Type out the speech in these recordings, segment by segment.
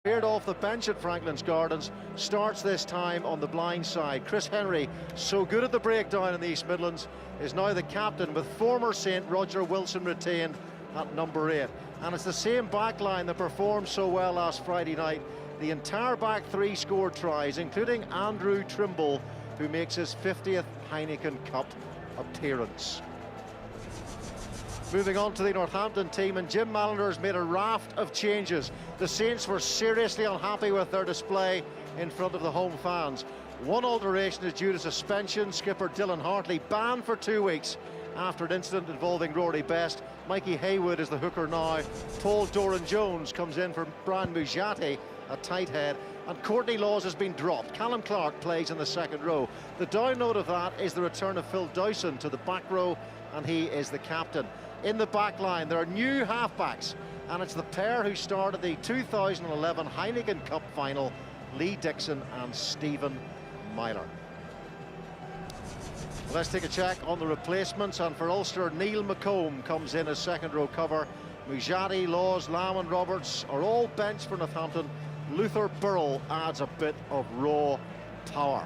Cleared off the bench at Franklin's Gardens, starts this time on the blind side. Chris Henry, so good at the breakdown in the East Midlands, is now the captain with former Saint Roger Wilson retained at number 8. And it's the same back line that performed so well last Friday night. The entire back three scored tries, including Andrew Trimble, who makes his 50th Heineken Cup appearance. Moving on to the Northampton team, and Jim Mallinder's made a raft of changes. The Saints were seriously unhappy with their display in front of the home fans. One alteration is due to suspension. Skipper Dylan Hartley banned for 2 weeks after an incident involving Rory Best. Mikey Haywood is the hooker now. Paul Doran-Jones comes in for Brian Mujati, a tight head, and Courtney Laws has been dropped. Callum Clark plays in the second row. The down note of that is the return of Phil Dowson to the back row, and he is the captain. In the back line, there are new halfbacks, and it's the pair who started the 2011 Heineken Cup final, Lee Dixon and Stephen Myler. Let's take a check on the replacements, and for Ulster, Neil McComb comes in as second row cover. Mujati, Laws, Lamb and Roberts are all benched for Northampton. Luther Burrell adds a bit of raw power.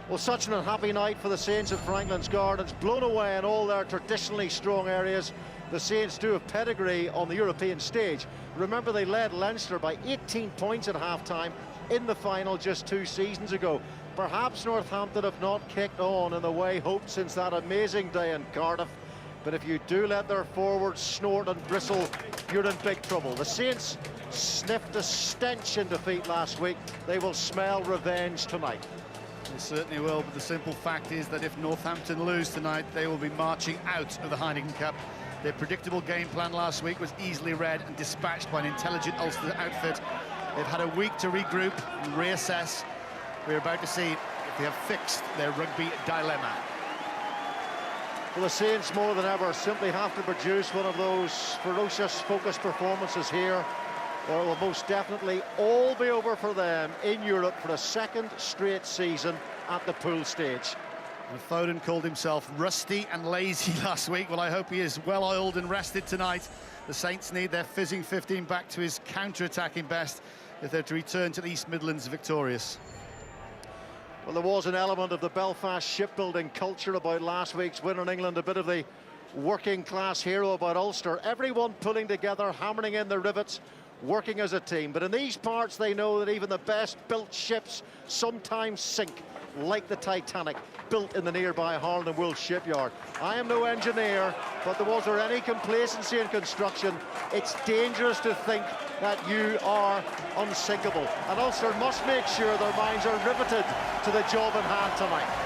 Well, such an unhappy night for the Saints at Franklin's Gardens, blown away in all their traditionally strong areas. The Saints do have pedigree on the European stage. Remember, they led Leinster by 18 points at half-time in the final just 2 seasons ago. Perhaps Northampton have not kicked on in the way hoped since that amazing day in Cardiff. But if you do let their forwards snort and bristle, you're in big trouble. The Saints sniffed a stench in defeat last week. They will smell revenge tonight. They certainly will, but the simple fact is that if Northampton lose tonight, they will be marching out of the Heineken Cup. Their predictable game plan last week was easily read and dispatched by an intelligent Ulster outfit. They've had a week to regroup and reassess. We're about to see if they have fixed their rugby dilemma. Well, the Saints more than ever simply have to produce one of those ferocious, focused performances here, or it will most definitely all be over for them in Europe for a second straight season at the pool stage. And Foden called himself rusty and lazy last week. Well, I hope he is well-oiled and rested tonight. The Saints need their fizzing 15 back to his counter-attacking best if they're to return to the East Midlands victorious. Well, there was an element of the Belfast shipbuilding culture about last week's win in England, a bit of the working-class hero about Ulster. Everyone pulling together, hammering in the rivets, working as a team. But in these parts, they know that even the best-built ships sometimes sink, like the Titanic, built in the nearby Harland and Wolff shipyard. I am no engineer, but was there any complacency in construction? It's dangerous to think that you are unsinkable. And Ulster must make sure their minds are riveted to the job in hand tonight.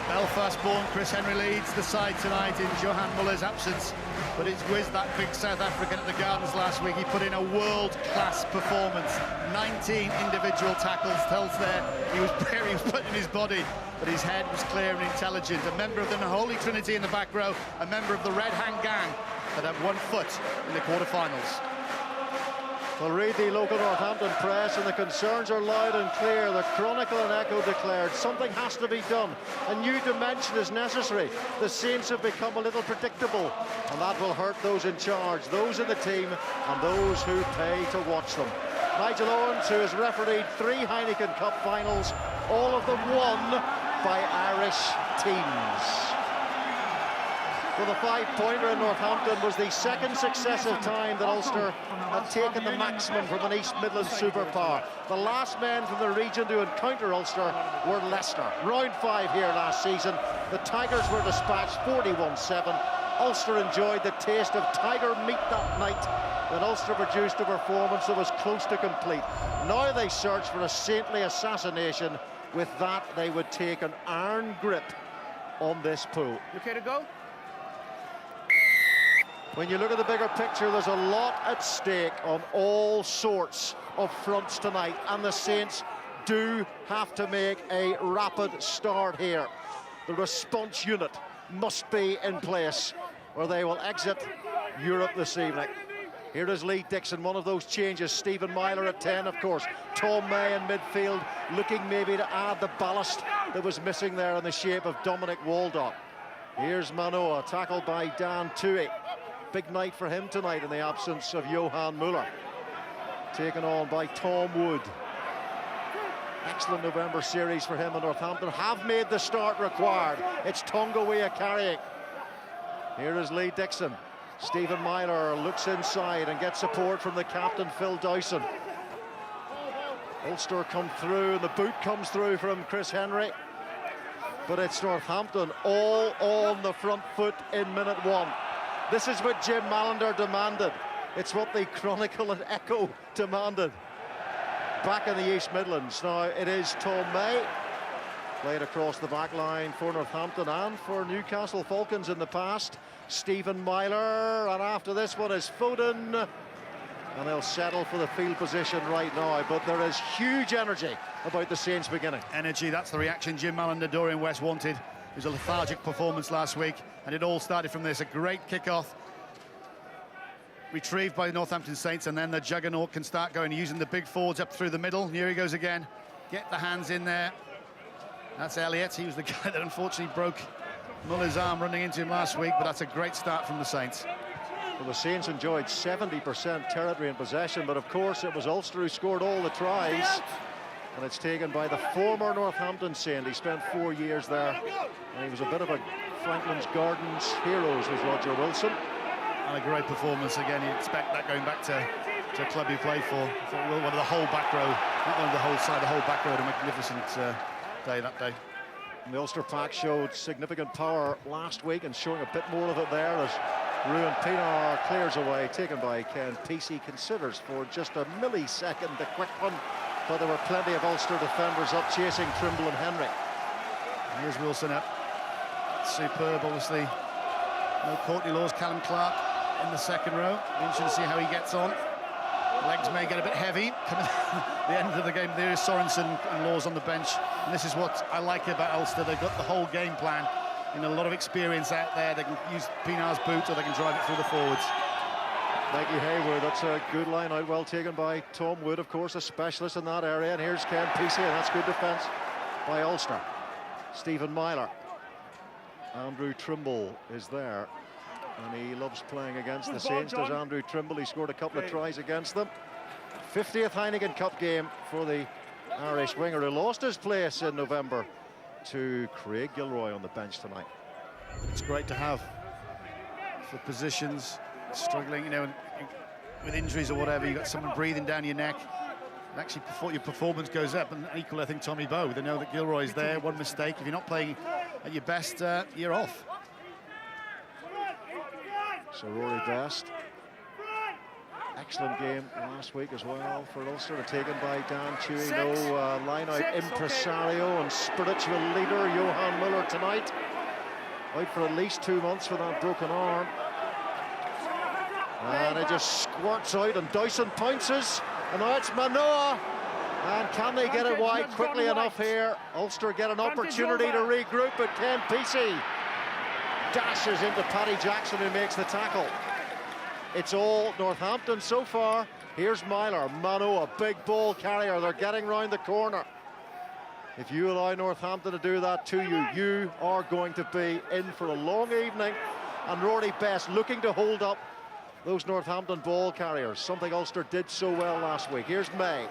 Belfast-born Chris Henry leads the side tonight in Johan Muller's absence, but it's whizzed that big South African at the Gardens last week. He put in a world-class performance. 19 individual tackles, tells there he was putting his body, but his head was clear and intelligent. A member of the Holy Trinity in the back row, a member of the Red Hand Gang that have 1 foot in the quarter-finals. Well, read the local Northampton press, and the concerns are loud and clear. The Chronicle and Echo declared something has to be done. A new dimension is necessary. The Saints have become a little predictable, and that will hurt those in charge, those in the team, and those who pay to watch them. Nigel Owens, who has refereed 3 Heineken Cup finals, all of them won by Irish teams. Well, the 5-pointer in Northampton was the second successive time that Ulster had taken the maximum from an East Midlands superpower. The last men from the region to encounter Ulster were Leicester. Round 5 here last season. The Tigers were dispatched 41-7. Ulster enjoyed the taste of Tiger meat that night. Then Ulster produced a performance that was close to complete. Now they search for a saintly assassination. With that, they would take an iron grip on this pool. You okay to go? When you look at the bigger picture, there's a lot at stake on all sorts of fronts tonight, and the Saints do have to make a rapid start here. The response unit must be in place, or they will exit Europe this evening. Here is Lee Dixon, one of those changes. Stephen Myler at 10, of course. Tom May in midfield, looking maybe to add the ballast that was missing there in the shape of Dominic Waldock. Here's Manoa, tackled by Dan Toohey. Big night for him tonight in the absence of Johan Muller. taken on by Tom Wood. Excellent November series for him, and Northampton have made the start required. It's Tonga carrying. Here is Lee Dixon. Stephen Myler looks inside and gets support from the captain, Phil Dyson. Ulster come through, and the boot comes through from Chris Henry. But it's Northampton all on the front foot in minute 1. This is what Jim Mallender demanded. It's what the Chronicle and Echo demanded back in the East Midlands. Now it is Tom May, played across the back line for Northampton and for Newcastle Falcons in the past. Stephen Myler, and after this one is Foden, and they'll settle for the field position right now. But there is huge energy about the Saints beginning. Energy, that's the reaction Jim Mallender, Dorian West wanted. It was a lethargic performance last week, and it all started from this. A great kick-off, retrieved by the Northampton Saints, and then the juggernaut can start going, using the big forwards up through the middle. Here he goes again. Get the hands in there. That's Elliott. He was the guy that unfortunately broke Muller's arm running into him last week, but that's a great start from the Saints. Well, the Saints enjoyed 70% territory and possession, but of course it was Ulster who scored all the tries. And it's taken by the former Northampton Saint. He spent 4 years there, and he was a bit of a Franklin's Gardens heroes with Roger Wilson. And a great performance again. You'd expect that going back to a club he played for. One of the whole back row, not only the whole side, the whole back row. A magnificent day that day. And the Ulster pack showed significant power last week, and showing a bit more of it there as Ruan Pinar clears away, taken by Ken Peacey. Considers for just a millisecond the quick one, but there were plenty of Ulster defenders up chasing Trimble and Henry. And here's Wilson up. Superb, obviously. No Courtney Laws, Callum Clark in the second row. Interesting to see how he gets on. Legs may get a bit heavy. Coming at the end of the game, there is Sorensen and Laws on the bench. And this is what I like about Ulster. They've got the whole game plan, and a lot of experience out there. They can use Pinar's boot, or they can drive it through the forwards. Mikey Hayward, that's a good line out, well taken by Tom Wood, of course, a specialist in that area. And here's Ken Peacey, and that's good defence by Ulster. Stephen Myler. Andrew Trimble is there, and he loves playing against the Saints. Does Andrew Trimble. He scored a couple of tries against them. 50th Heineken Cup game for the Irish winger, who lost his place in November to Craig Gilroy on the bench tonight. It's great to have for positions struggling, you know, with injuries or whatever. You've got someone breathing down your neck, and actually before your performance goes up. And equally, I think Tommy Bowe, they know that Gilroy's there. One mistake, if you're not playing at your best, you're off. So Rory Best, excellent game last week as well for Ulster, taken by Dan Tuohy. No line-out impresario and spiritual leader Johan Muller tonight, out for at least 2 months for that broken arm. And it just squirts out, and Dyson pounces, and now it's Manoa. And can they get it wide quickly enough here? Ulster get an opportunity to regroup, but Ken Peacey dashes into Paddy Jackson, who makes the tackle. It's all Northampton so far. Here's Myler, Manoa, big ball carrier. They're getting round the corner. If you allow Northampton to do that to you, you are going to be in for a long evening. And Rory Best looking to hold up those Northampton ball carriers, something Ulster did so well last week. Here's May.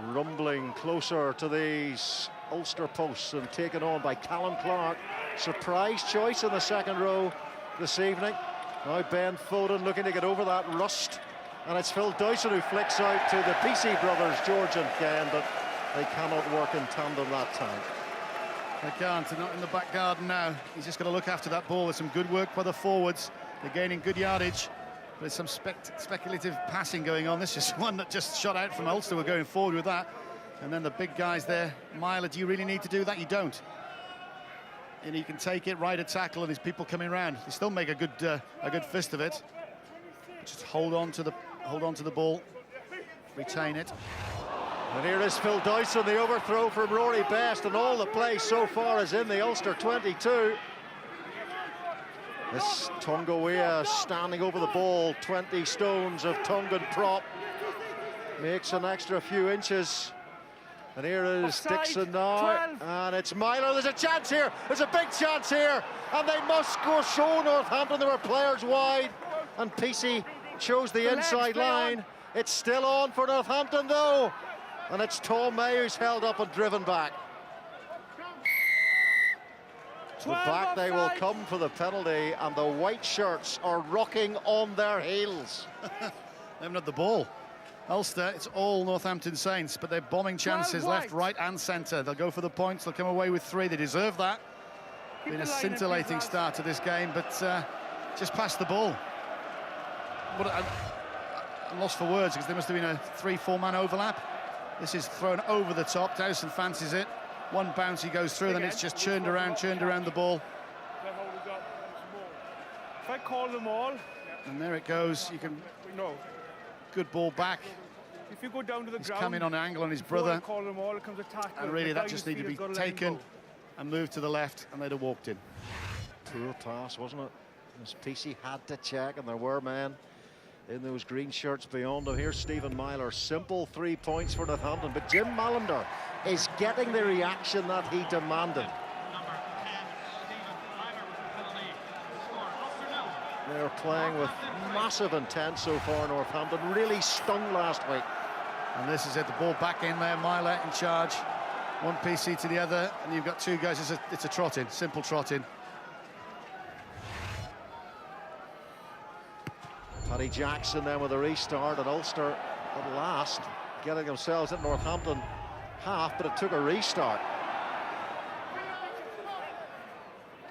Rumbling closer to these Ulster posts and taken on by Callum Clark. Surprise choice in the second row this evening. Now Ben Foden looking to get over that rust, and it's Phil Dyson who flicks out to the Peacey brothers, George and Ken, but they cannot work in tandem that time. They can't, they're not in the back garden now. He's just got to look after that ball. There's some good work by the forwards. They're gaining good yardage. There's some speculative passing going on. This is one that just shot out from Ulster. We're going forward with that. And then the big guys there. Myler, do you really need to do that? You don't. And he can take it, ride a tackle, and there's people coming around. They still make a good fist of it. Just hold on to the ball, retain it. And here is Phil Dyson, the overthrow from Rory Best, and all the play so far is in the Ulster 22. This Tonga standing over the ball, 20 stones of Tongan prop, makes an extra few inches And here is Offside. Dixon now, 12. and it's Myler. There's a chance here. There's a big chance here, and they must show Northampton there were players wide, and Peacey chose the inside line. It's still on for Northampton though, and it's Tom May who's held up and driven back. So back they will come for the penalty, and the white shirts are rocking on their heels. They haven't had the ball. Ulster, it's all Northampton Saints, but they're bombing chances left, right and centre. They'll go for the points, they'll come away with 3. They deserve that. Been a scintillating start to this game, but just past the ball. I'm lost for words, because there must have been a 3-4 man overlap. This is thrown over the top. Dowson fancies it. One bounce, he goes through, then it's just churned around the ball. If I call them all, and there it goes. You can. No. Good ball back. If you go down to the He's ground, coming on an angle on his brother. Call them all, it comes a tackle. And really, that just needed to be taken and moved to the left, and they'd have walked in. Poor pass, wasn't it? As Peacey had to check, and there were men in those green shirts beyond him. Here's Stephen Myler. Simple 3 points for Northampton, but Jim Mallender is getting the reaction that he demanded. They're playing with massive intent so far. Northampton really stung last week. And this is it, the ball back in there, Myler in charge. One PC to the other, and you've got 2 guys. It's a trot-in, simple trot-in. Paddy Jackson then with a restart, and Ulster at last getting themselves at Northampton half, but it took a restart.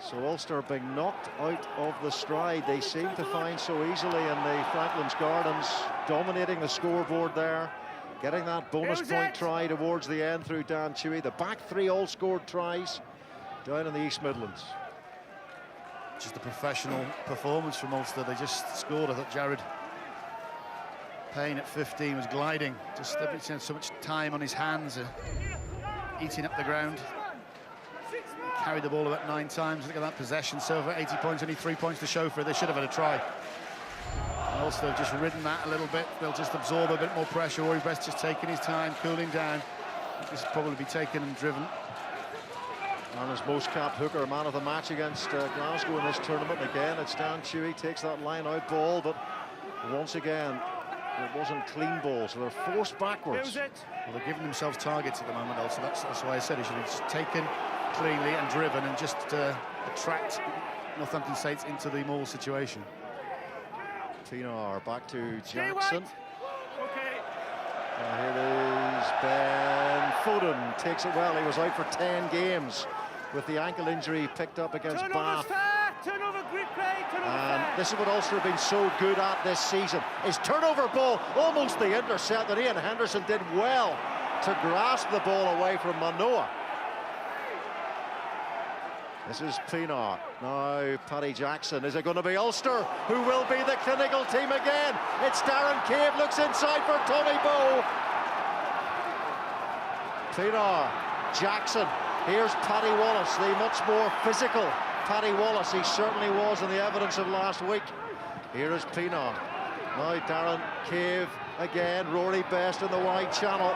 So Ulster being knocked out of the stride they seem to find so easily in the Franklin's Gardens, dominating the scoreboard there, getting that bonus point try towards the end through Dan Chewy. The back 3 all scored tries down in the East Midlands. Just a professional performance from Ulster. They just scored. I thought Jared Payne at 15 was gliding, just so much time on his hands, eating up the ground. Carried the ball about 9 times. Look at that possession. So for 80 points, only 3 points to show for it. They should have had a try. And Ulster have just ridden that a little bit. They'll just absorb a bit more pressure. Rory Best just taking his time, cooling down. This will probably be taken and driven. And as most capped hooker, man of the match against Glasgow in this tournament. Again, it's Dan Chewy, takes that line-out ball, but once again, it wasn't clean ball, so they're forced backwards. Well, they're giving themselves targets at the moment, also. That's why I said it should be just taken cleanly and driven, and just attract Northampton Saints into the maul situation. Pinar back to Jackson. Okay. Here it is, Ben Foden takes it well. He was out for 10 games with the ankle injury picked up against Bath. Turnover, great play, And this is what Ulster have been so good at this season, is turnover ball, almost the intercept, and Ian Henderson did well to grasp the ball away from Manoa. This is Pinar. Now Paddy Jackson. Is it going to be Ulster who will be the clinical team again? It's Darren Cave, looks inside for Tommy Bowe. Pinar, Jackson. Here's Paddy Wallace, the much more physical Paddy Wallace. He certainly was in the evidence of last week. Here is Pinar. Now Darren Cave again. Rory Best in the wide channel.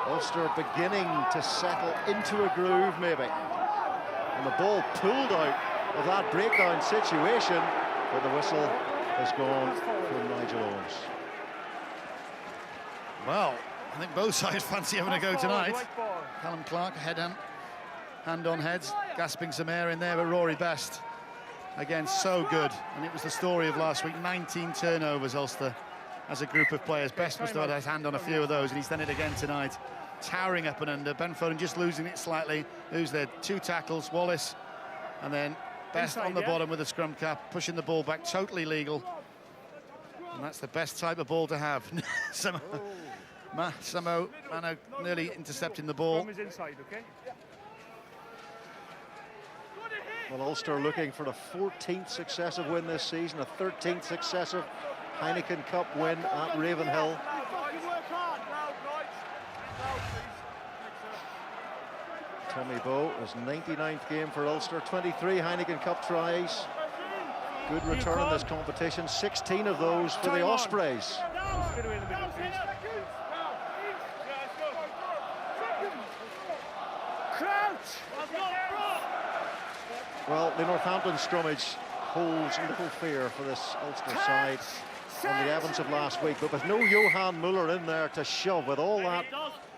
Ulster beginning to settle into a groove, maybe. And the ball pulled out of that breakdown situation, but the whistle has gone from Nigel Owens. Well, I think both sides fancy having a go tonight. Callum Clark, hand on heads, gasping some air in there, but Rory Best, again, so good. And it was the story of last week, 19 turnovers, Ulster, as a group of players. Best must have had his hand on a few of those, and he's done it again tonight. Towering up and under. Ben Foden just losing it slightly. Who's there? 2 tackles, Wallace, and then Best on the bottom with a scrum cap, pushing the ball back, totally legal. And that's the best type of ball to have. Samo Mano nearly intercepting the ball. Well, Ulster looking for the 14th successive win this season, a 13th successive Heineken Cup win at Ravenhill. Tommy Bowe, his 99th game for Ulster, 23 Heineken Cup tries. Good return in this competition, 16 of those for the Ospreys. Well, the Northampton scrummage holds little fear for this Ulster side on the evidence of last week, but with no Johan Muller in there to shove with all that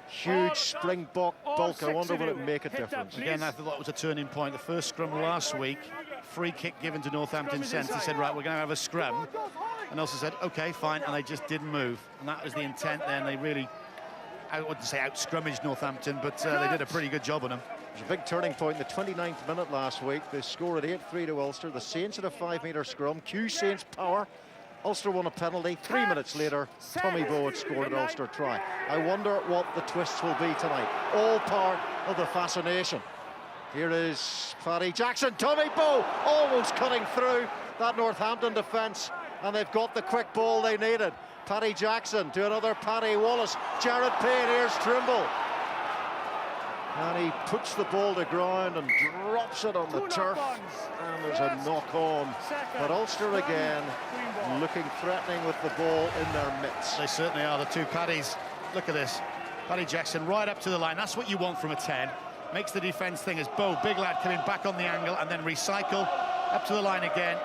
huge Springbok bulk, I wonder will it make a difference. Again, I thought that was a turning point. The first scrum last week, free kick given to Northampton Centre, said, right, we're going to have a scrum. And Ulster said, OK, fine, and they just didn't move. And that was the intent there, and they really, I wouldn't say out-scrummaged Northampton, but they did a pretty good job on them. It was a big turning point in the 29th minute last week. They scored at 8-3 to Ulster. The Saints had a 5-metre scrum. Q Saints power. Ulster won a penalty. 3 minutes later, Tommy Bowe had scored an Ulster try. I wonder what the twists will be tonight. All part of the fascination. Here is Paddy Jackson. Tommy Bowe almost cutting through that Northampton defence, and they've got the quick ball they needed. Paddy Jackson to another Paddy Wallace. Jared Payne, here's Trimble. And he puts the ball to ground and drops it on the turf. And there's a knock-on. But Ulster again looking threatening with the ball in their midst. They certainly are, the two Paddies. Look at this. Paddy Jackson right up to the line. That's what you want from a 10. Makes the defence thing as Bowe, big lad, coming back on the angle and then recycle up to the line again.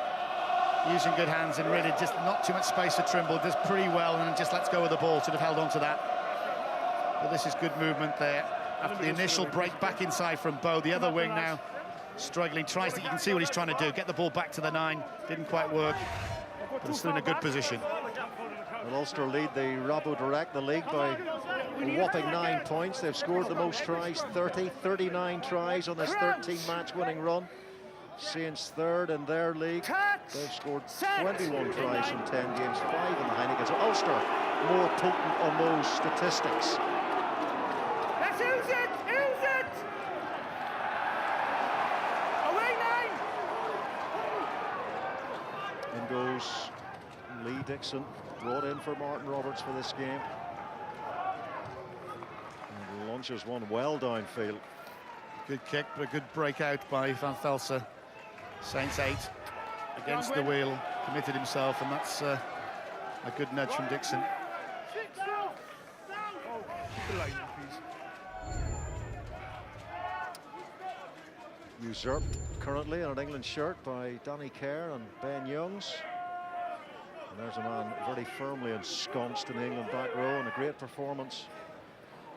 Using good hands and really just not too much space for Trimble. Does pretty well and just lets go of the ball. Should have held on to that. But this is good movement there. After the initial break back inside from Bowe, the other wing now struggling, tries to, you can see what he's trying to do, get the ball back to the 9, didn't quite work, but still in a good position. Well, Ulster lead the Rabo Direct, the league, by a whopping 9 points. They've scored the most tries, 39 tries on this 13-match winning run. Saints third in their league. They've scored 21 tries from 10 games, 5 in the Heineken. So Ulster more potent on those statistics. Let's use it! Use it! Away 9! In goes Lee Dixon, brought in for Martin Roberts for this game. And launches one well downfield. Good kick, but a good breakout by Van Velsen. Saints 8 against the wheel, committed himself, and that's a good nudge from Dixon. Usurped currently in an England shirt by Danny Kerr and Ben Youngs. And there's a man very firmly ensconced in the England back row, and a great performance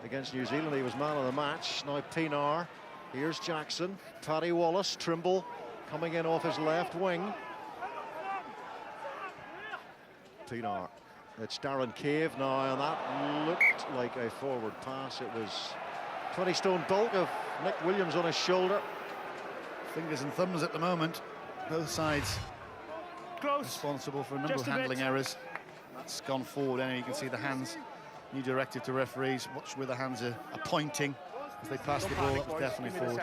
against New Zealand. He was man of the match. Now Pienaar. Here's Jackson. Paddy Wallace. Trimble coming in off his left wing. Pienaar. It's Darren Cave now, and that looked like a forward pass. It was 20-stone bulk of Nick Williams on his shoulder. Fingers and thumbs at the moment. Both sides Close. responsible for a number of handling errors. That's gone forward, and you can see the hands. New directive to referees: watch where the hands are pointing as they pass the ball. That was definitely forward.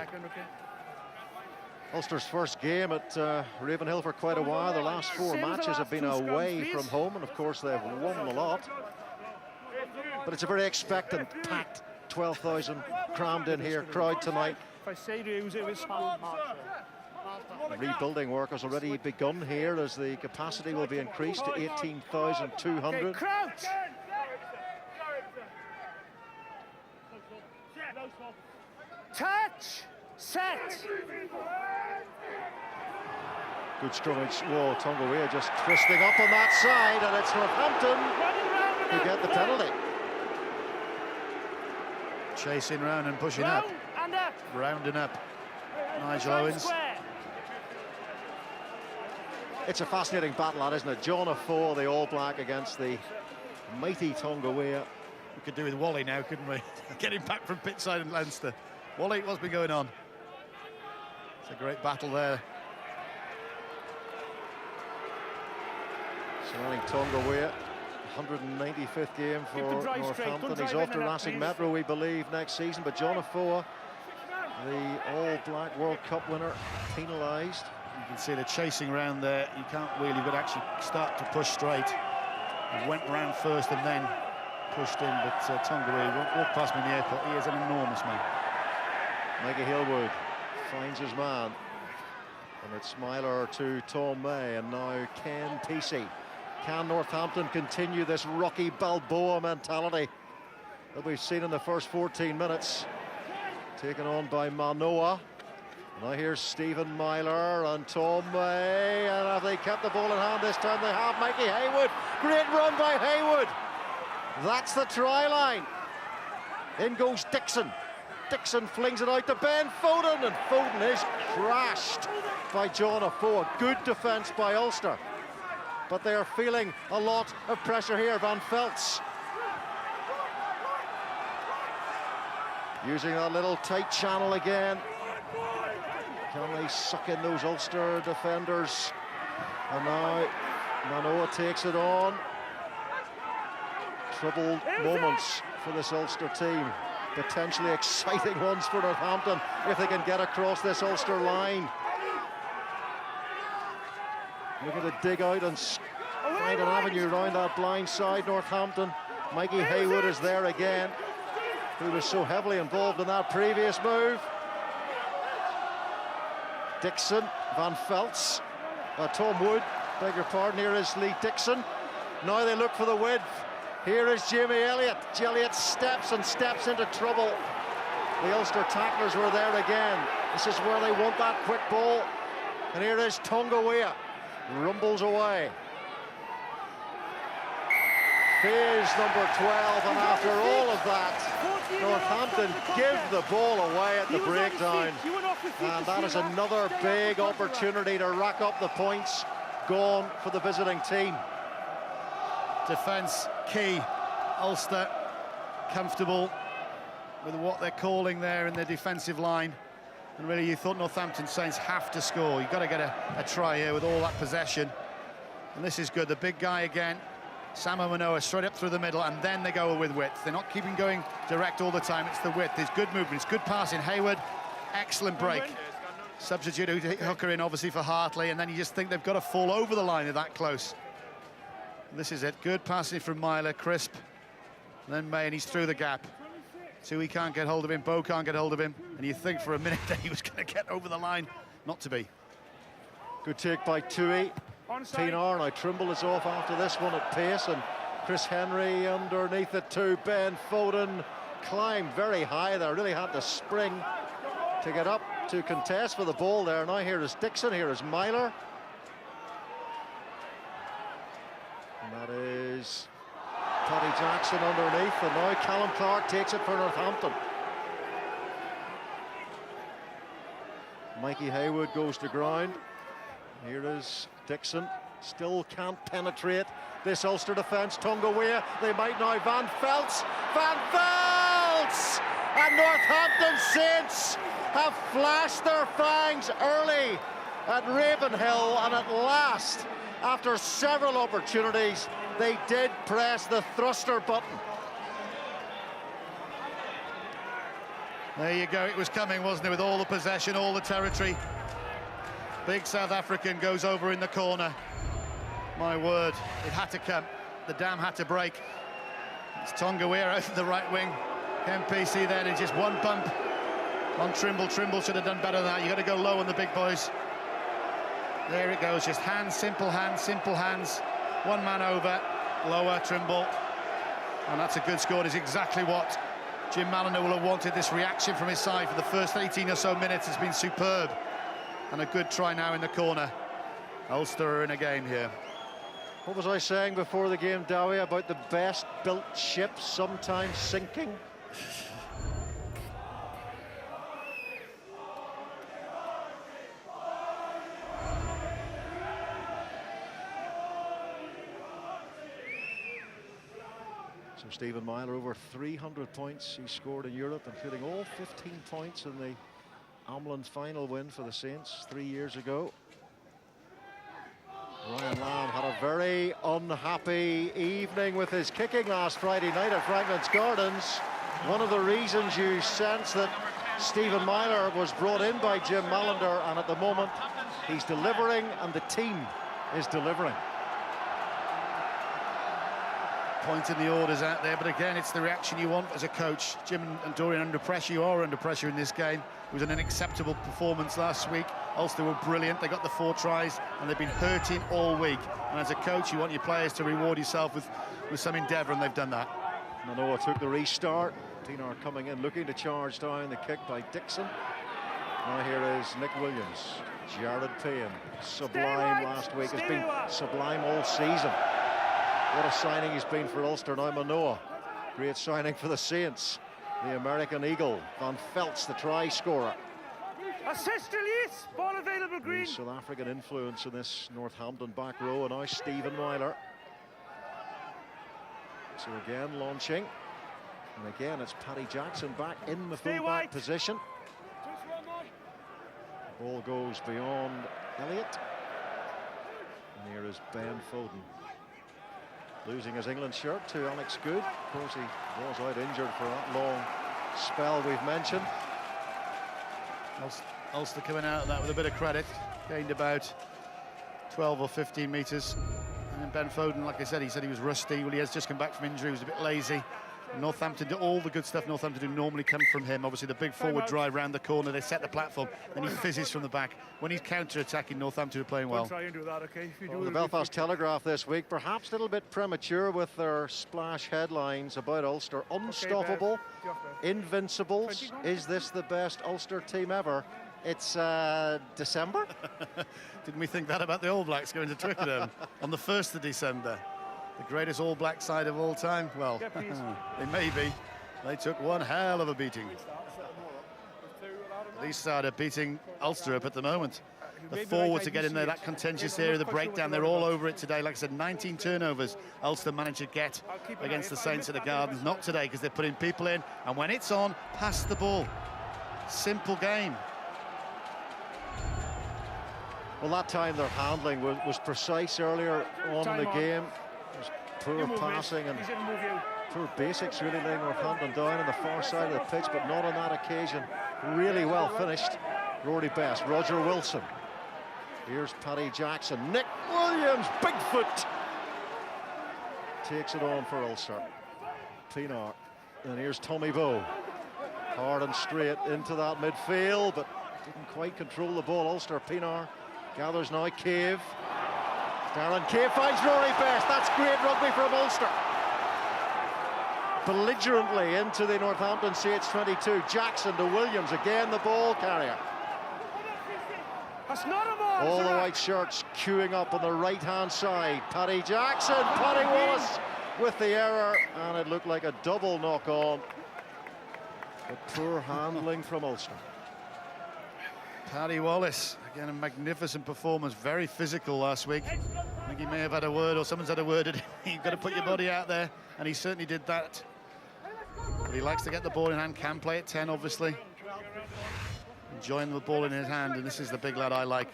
Ulster's first game at Ravenhill for quite a while. The last 4 matches have been away from home, and of course they've won a lot. But it's a very expectant, packed 12,000 crammed in here crowd tonight. If I say to use it was Rebuilding work has already begun here, as the capacity will be increased to 18,200. crouch. Touch. Set. Good scrummage. Whoa, Tonga just twisting up on that side, and it's Northampton who get the penalty. Chasing round and pushing up. And up. Rounding up Nigel Owens. It's a fascinating battle, that, isn't it? John Afoe, the All Black, against the mighty Tonga. We could do with Wally now, couldn't we? Getting back from pitchside in Leinster. Wally, what's been going on? It's a great battle there. Surrounding Tonga, 195th game for Northampton. He's off to Racing Metro, we believe, next season. But John Afoe, the All Black World Cup winner, penalised. You can see the chasing round there. You can't wheel, you've got to actually start to push straight. He went round first and then pushed in, but Tonga won't walk past me in the airport. He is an enormous man. Mikey Hillwood finds his man, and it's Smiler to Tom May, and now Ken Pesey. Can Northampton continue this Rocky Balboa mentality that we've seen in the first 14 minutes? taken on by Manoa. Now here's Stephen Myler and Tom May, and have they kept the ball in hand this time? They have. Mikey Haywood, great run by Haywood. That's the try line. In goes Dixon. Dixon flings it out to Ben Foden, and Foden is crashed by John Afoe. Good defence by Ulster, but they are feeling a lot of pressure here. Van Velt's using that little tight channel again. Can they suck in those Ulster defenders? And now Manoa takes it on. Troubled moments for this Ulster team. Potentially exciting ones for Northampton if they can get across this Ulster line. Looking to dig out and find an avenue around that blind side, Northampton. Mikey Haywood is there again, who was so heavily involved in that previous move. Dixon, Van Velt's, Tom Wood, beg your pardon, here is Lee Dixon. Now they look for the width. Here is Jamie Elliott. Elliott steps into trouble. The Ulster tacklers were there again. This is where they want that quick ball. And here is Tonga, rumbles away. Phase number 12, and after all of that, Northampton give the ball away at the breakdown. And that is another big opportunity to rack up the points gone for the visiting team. Defence key. Ulster comfortable with what they're calling there in their defensive line. And really, you thought Northampton Saints have to score. You've got to get a try here with all that possession. And this is good. The big guy again, Samo Manoa, straight up through the middle, and then they go with width. They're not keeping going direct all the time. It's the width. There's good movement. It's good passing. Haywood, excellent break. Substitute hooker in, obviously, for Hartley, and then you just think they've got to fall over the line. They're that close. This is it. Good passing from Myler, crisp. And then May, and he's through the gap. Tui can't get hold of him, Bo can't get hold of him, and you think for a minute that he was going to get over the line. Not to be. Good take by Tui. Pinar, now Trimble is off after this one at pace, and Chris Henry underneath it too. Ben Foden climbed very high there, really had to spring to get up to contest for the ball there. Now here is Dixon, here is Myler. And that is Toddy Jackson underneath, and now Callum Clark takes it for Northampton. Mikey Haywood goes to ground. Here is Dixon, still can't penetrate this Ulster defence. Tonga, they might now. Van Velt's! And Northampton Saints have flashed their fangs early at Ravenhill, and at last, after several opportunities, they did press the thruster button. There you go, it was coming, wasn't it, with all the possession, all the territory. Big South African goes over in the corner. My word, it had to come. The dam had to break. It's Tonga out to the right wing. MPC then, and just one bump on Trimble. Trimble should have done better than that. You've got to go low on the big boys. There it goes, just hands, simple hands. One man over, lower, Trimble. And that's a good score. It's exactly what Jim Mallender will have wanted. This reaction from his side for the first 18 or so minutes has been superb. And a good try now in the corner. Ulster are in a game here. What was I saying before the game, Dowie, about the best built ships sometimes sinking? So Stephen Myler, over 300 points he scored in Europe, including all 15 points in the Amlin final win for the Saints 3 years ago. Ryan Lamb had a very unhappy evening with his kicking last Friday night at Franklin's Gardens. One of the reasons you sense that Stephen Myler was brought in by Jim Mallender, and at the moment he's delivering and the team is delivering. Pointing the orders out there, but again, it's the reaction you want as a coach. Jim and Dorian under pressure. You are under pressure in this game. It was an unacceptable performance last week. Ulster were brilliant. They got the 4 tries, and they've been hurting all week. And as a coach, you want your players to reward yourself with some endeavour, and they've done that. Manoa took the restart. Pienaar coming in, looking to charge down. The kick by Dixon. Now here is Nick Williams. Jared Payne, sublime last week, has been sublime all season. What a signing he's been for Ulster. Now Manoa, great signing for the Saints. The American Eagle, Van Velt's the try scorer. Assist release, ball available, Green. The South African influence in this Northampton back row, and now Stephen Myler. So again launching, and again it's Paddy Jackson back in the full-back position. Ball goes beyond Elliott. And here is Ben Foden. Losing his England shirt to Alex Good. Of course, he was out injured for that long spell we've mentioned. Ulster coming out of that with a bit of credit. Gained about 12 or 15 metres. And then Ben Foden, like I said, he was rusty. Well, he has just come back from injury. He was a bit lazy. Northampton do all the good stuff Northampton do normally come from him. Obviously the big forward drive round the corner, they set the platform, then he fizzes from the back. When he's counter-attacking, Northampton are playing well. Try and do that, okay? If you do The Belfast Telegraph this week, perhaps a little bit premature with their splash headlines about Ulster. Unstoppable, invincibles. Is this the best Ulster team ever? It's December. Didn't we think that about the All Blacks going to Twickenham on the 1st of December? The greatest All Black side of all time? Well, they may be. They took one hell of a beating. These side are beating Ulster up at the moment. The forwards to get in there, that contentious area, the breakdown, they're all over it today. Like I said, 19 turnovers Ulster managed to get against the Saints at the Gardens. Not today, because they're putting people in, and when it's on, pass the ball. Simple game. Well, that time their handling was precise earlier on in the game. Poor passing and poor basics really laying Northampton down on the far side of the pitch, but not on that occasion. Really well finished. Rory Best, Roger Wilson. Here's Paddy Jackson. Nick Williams, Bigfoot, takes it on for Ulster. Pienaar. And here's Tommy Bowe. Hard and straight into that midfield, but didn't quite control the ball. Ulster. Pienaar gathers now. Cave. Darren Cave finds Rory Best. That's great rugby from Ulster. Belligerently into the Northampton CH22. Jackson to Williams, again the ball carrier. That's not a ball. All the white shirts queuing up on the right-hand side. Paddy Jackson, Paddy Wallace with the error, and it looked like a double knock-on. But poor handling from Ulster. Paddy Wallace, again a magnificent performance, very physical last week. I think he may have had a word, or someone's had a word at him. You've got to put your body out there, and he certainly did that. But he likes to get the ball in hand, can play at 10 obviously. Enjoying the ball in his hand, and this is the big lad I like.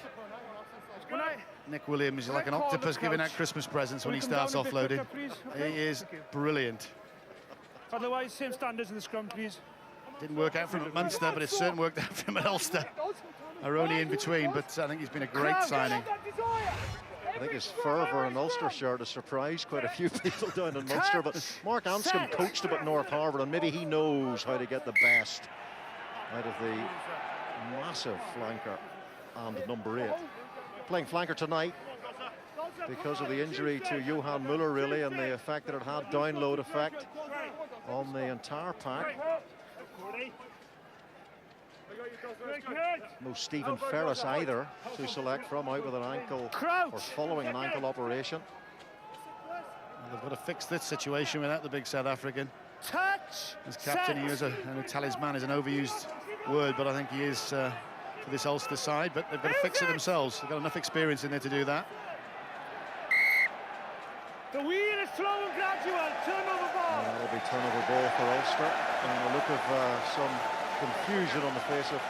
Nick Williams is like an octopus giving out Christmas presents when he starts offloading. He is brilliant. Otherwise, same standards in the scrum, please. Didn't work out for him at Munster, but it certainly worked out for him at Ulster. Are only in between, but I think he's been a great signing. I think his fervour in Ulster shirt has surprised quite a few people down in Munster, but Mark Anscombe coached him at North Harbour, and maybe he knows how to get the best out of the massive flanker and number 8. Playing flanker tonight because of the injury to Johan Muller, really, and the effect that it had, download effect on the entire pack. No Stephen Ferris either to select from, out with an ankle or following an ankle operation. Well, they've got to fix this situation without the big South African. Touch. As captain, he is a talisman is an overused word, but I think he is for this Ulster side. But they've got to fix it themselves. They've got enough experience in there to do that. The wheel is slow and gradual. Turnover ball. And it'll be turnover ball for Ulster, and a look of some confusion on the face of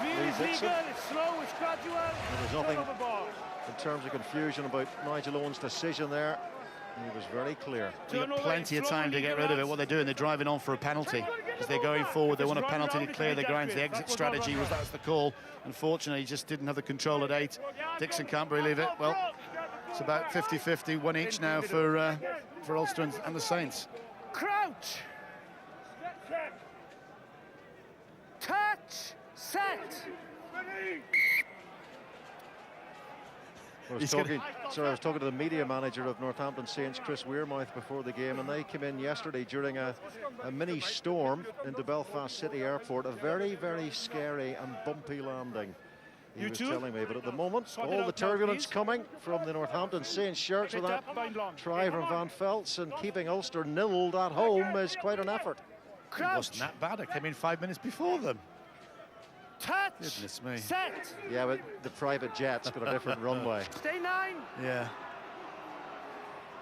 Lee Dixon. It's slow, it's gradual. There's nothing in terms of confusion about Nigel Owen's decision there. He was very clear. They've got plenty of time to get rid of it. What they're doing, they're driving on for a penalty. As they're going forward, they want a penalty to clear the grounds. The exit strategy that's the call. Unfortunately, he just didn't have the control at 8. Dixon can't believe it. Well, it's about 50-50, one each now for Ulster and the Saints. Crouch. Touch. Set. I was talking to the media manager of Northampton Saints, Chris Weirmouth, before the game, and they came in yesterday during a mini storm into Belfast City Airport. A very, very scary and bumpy landing, he was telling me. But at the moment, all the turbulence coming from the Northampton Saints shirts with that try from Van Velt's, and keeping Ulster nilled at home is quite an effort. It wasn't that bad. I came in 5 minutes before them. Touch. Goodness me. Set. Yeah, but the private jet's got a different runway. Stay 9. Yeah.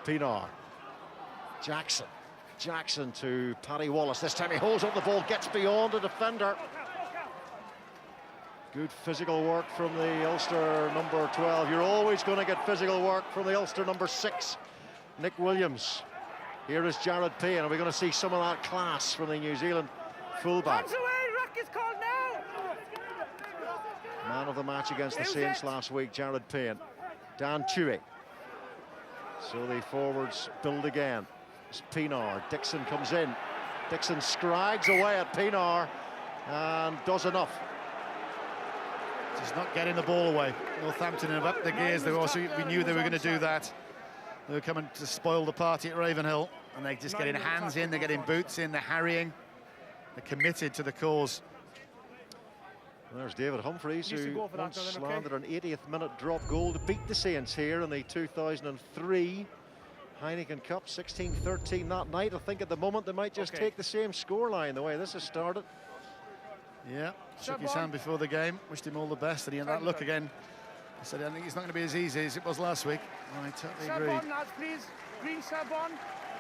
Pienaar. Jackson to Paddy Wallace. This time he holds up the ball, gets beyond a defender. Good physical work from the Ulster number 12. You're always going to get physical work from the Ulster number 6, Nick Williams. Here is Jared Payne, and we're going to see some of that class from the New Zealand fullback. Hands away, ruck is called now. Man of the match against the Saints last week, Jared Payne. Dan Tuohy. So the forwards build again. It's Pienaar. Dixon comes in. Dixon scrags away at Pienaar and does enough. Just not getting the ball away. Northampton have upped the gears. We knew they were going to do that. They were coming to spoil the party at Ravenhill, and they're just getting hands in, they're getting boots in, they're harrying. They're committed to the cause. There's David Humphreys, who once landed an 80th minute drop goal to beat the Saints here in the 2003 Heineken Cup, 16-13 that night. I think at the moment they might just take the same scoreline the way this has started. Yeah, shook his hand before the game, wished him all the best, and he had that look again. He said, I think it's not going to be as easy as it was last week. I totally agree. Sub on, lads, please. Green sub on.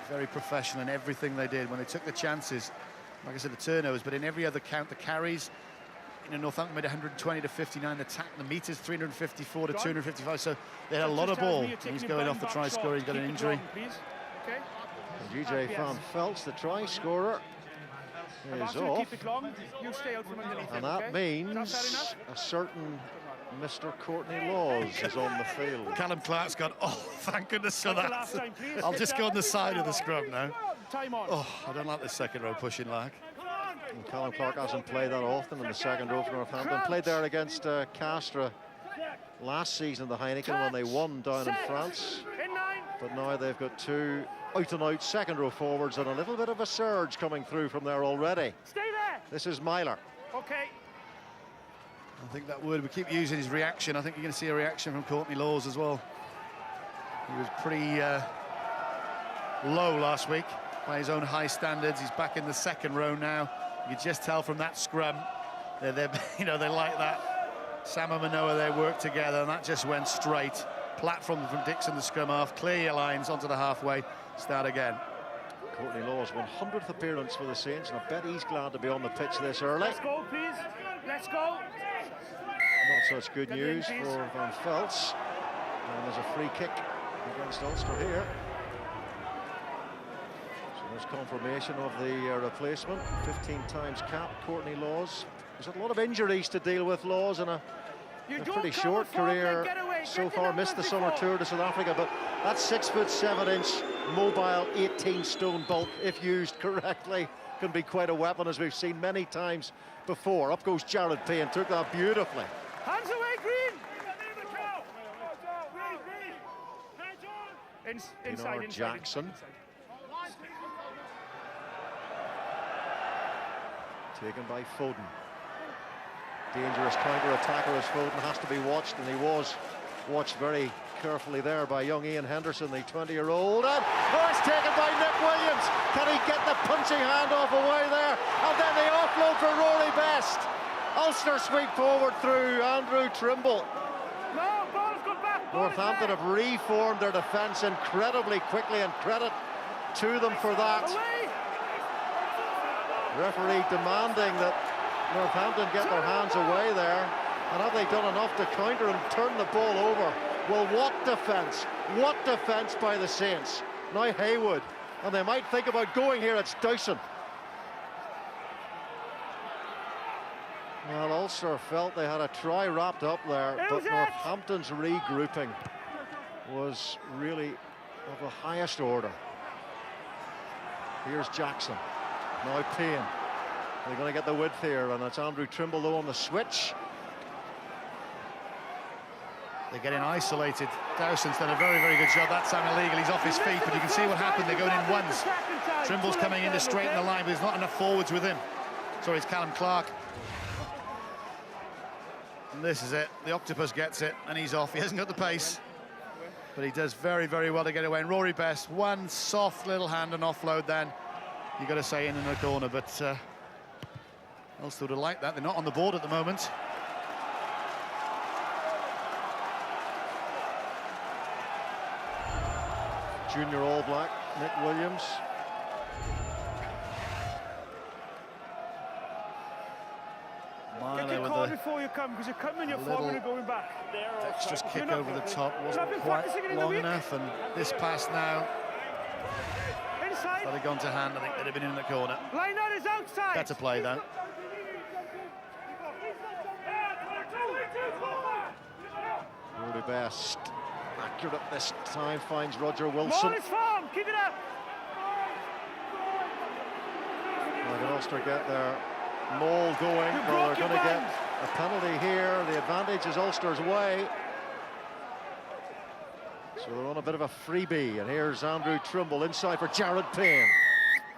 Very professional in everything they did when they took the chances. Like I said, the turnovers, but in every other count, the carries. You know, Northampton made 120 to 59, the meters 354 to 255, so they had a lot of ball. He's going off the try scorer, he's got an injury. And GJ Van Velt's, the try scorer, is off. And that means a certain Mr. Courtney Laws is on the field. Callum Clark's gone, oh, thank goodness for that. I'll just go on the side of the scrum now. Oh, I don't like the second row pushing like. And Callum Clark hasn't played that often in the second row for Northampton. Played there against Castres last season, the Heineken, when they won down in France. But now they've got two out-and-out second row forwards, and a little bit of a surge coming through from there already. Stay there. This is Myler. Okay. I think that word, we keep using his reaction. I think you're going to see a reaction from Courtney Laws as well. He was pretty low last week by his own high standards. He's back in the second row now. You can just tell from that scrum, they're you know, they like that. Sam and Manoa, they work together, and that just went straight. Platform from Dixon, the scrum half, clear your lines onto the halfway, start again. Courtney Laws, 100th appearance for the Saints, and I bet he's glad to be on the pitch this early. Let's go, please. Let's go. Not such good news for Van Velt's. And there's a free kick against Ulster here. So there's confirmation of the replacement. 15 times capped, Courtney Laws. There's a lot of injuries to deal with, Laws, and a pretty short career so far. Missed the summer tour to South Africa, but that 6'7" mobile 18-stone bulk, if used correctly, can be quite a weapon, as we've seen many times before. Up goes Jared Payne, took that beautifully. Hands away, Green. Inside. Jackson. Taken by Foden. Dangerous counter-attacker as Foden has to be watched, and he was watched very carefully there by young Ian Henderson, the 20-year-old. And it's taken by Nick Williams. Can he get the punching handoff away there? And then the offload for Rory Best. Ulster sweep forward through Andrew Trimble. No, ball's got back. Northampton have reformed their defence incredibly quickly, and credit to them for that. Referee demanding that Northampton get their hands away there. And have they done enough to counter and turn the ball over? Well, what defence? What defence by the Saints? Now Haywood. And they might think about going here. It's Dowson. Well, Ulster felt they had a try wrapped up there, but Northampton's regrouping was really of the highest order. Here's Jackson. Now Payne. They're going to get the width here, and it's Andrew Trimble though on the switch. They're getting isolated. Dowson's done a very, very good job that time illegal. He's off his feet, but you can see what happened. They're going in once. Trimble's coming in to straighten the line, but there's not enough forwards with him. Sorry, it's Callum Clark. And this is it. The octopus gets it, and he's off. He hasn't got the pace, but he does very, very well to get away. And Rory Best, one soft little hand and offload then. You've got to say in the corner, but Ulster would have liked that. They're not on the board at the moment. Junior All Black, Nick Williams. Get your card before you come, because you're coming, you're forward and going back. Dexterous kick over the top wasn't quite long enough, and this pass now, Inside. if that had gone to hand, I think they'd have been in the corner. Line out is outside. Better play though. Rory Best, accurate this time, finds Roger Wilson. Ball is form, keep it up. Well, can Ulster get their maul going? Well, they're going to get a penalty here. The advantage is Ulster's way. So they're on a bit of a freebie, and here's Andrew Trimble inside for Jared Payne.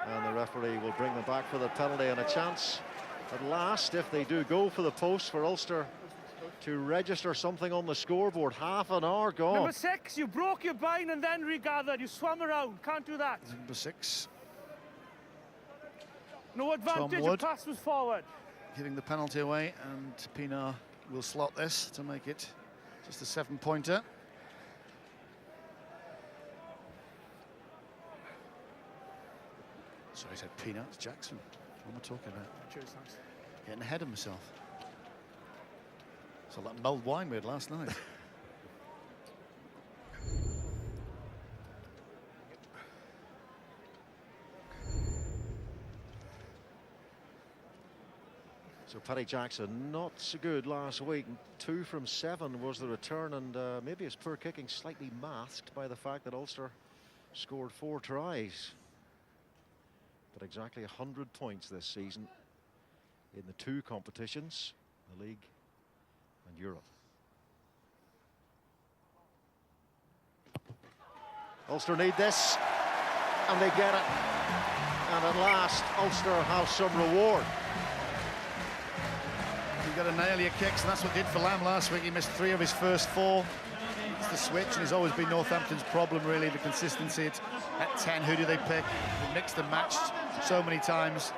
And the referee will bring them back for the penalty, and a chance at last, if they do go for the post, for Ulster to register something on the scoreboard. Half an hour gone. Number 6, you broke your bind and then regathered. You swam around, can't do that. Number 6. No advantage, the pass was forward. Giving the penalty away, and Pienaar will slot this to make it just a 7-pointer. Sorry, I said Pienaar, it's Jackson. What am I talking about? Cheers, thanks. Getting ahead of myself. It's all that mulled wine we had last night. So Paddy Jackson not so good last week. 2 from 7 was the return, and maybe his poor kicking slightly masked by the fact that Ulster scored 4 tries. But exactly 100 points this season in the 2 competitions, the League and Europe. Ulster need this, and they get it. And at last, Ulster have some reward. You've got to nail your kicks, and that's what did for Lamb last week. He missed 3 of his first 4. It's the switch, and it's always been Northampton's problem, really, the consistency. It's at 10, who do they pick? They mixed and matched so many times.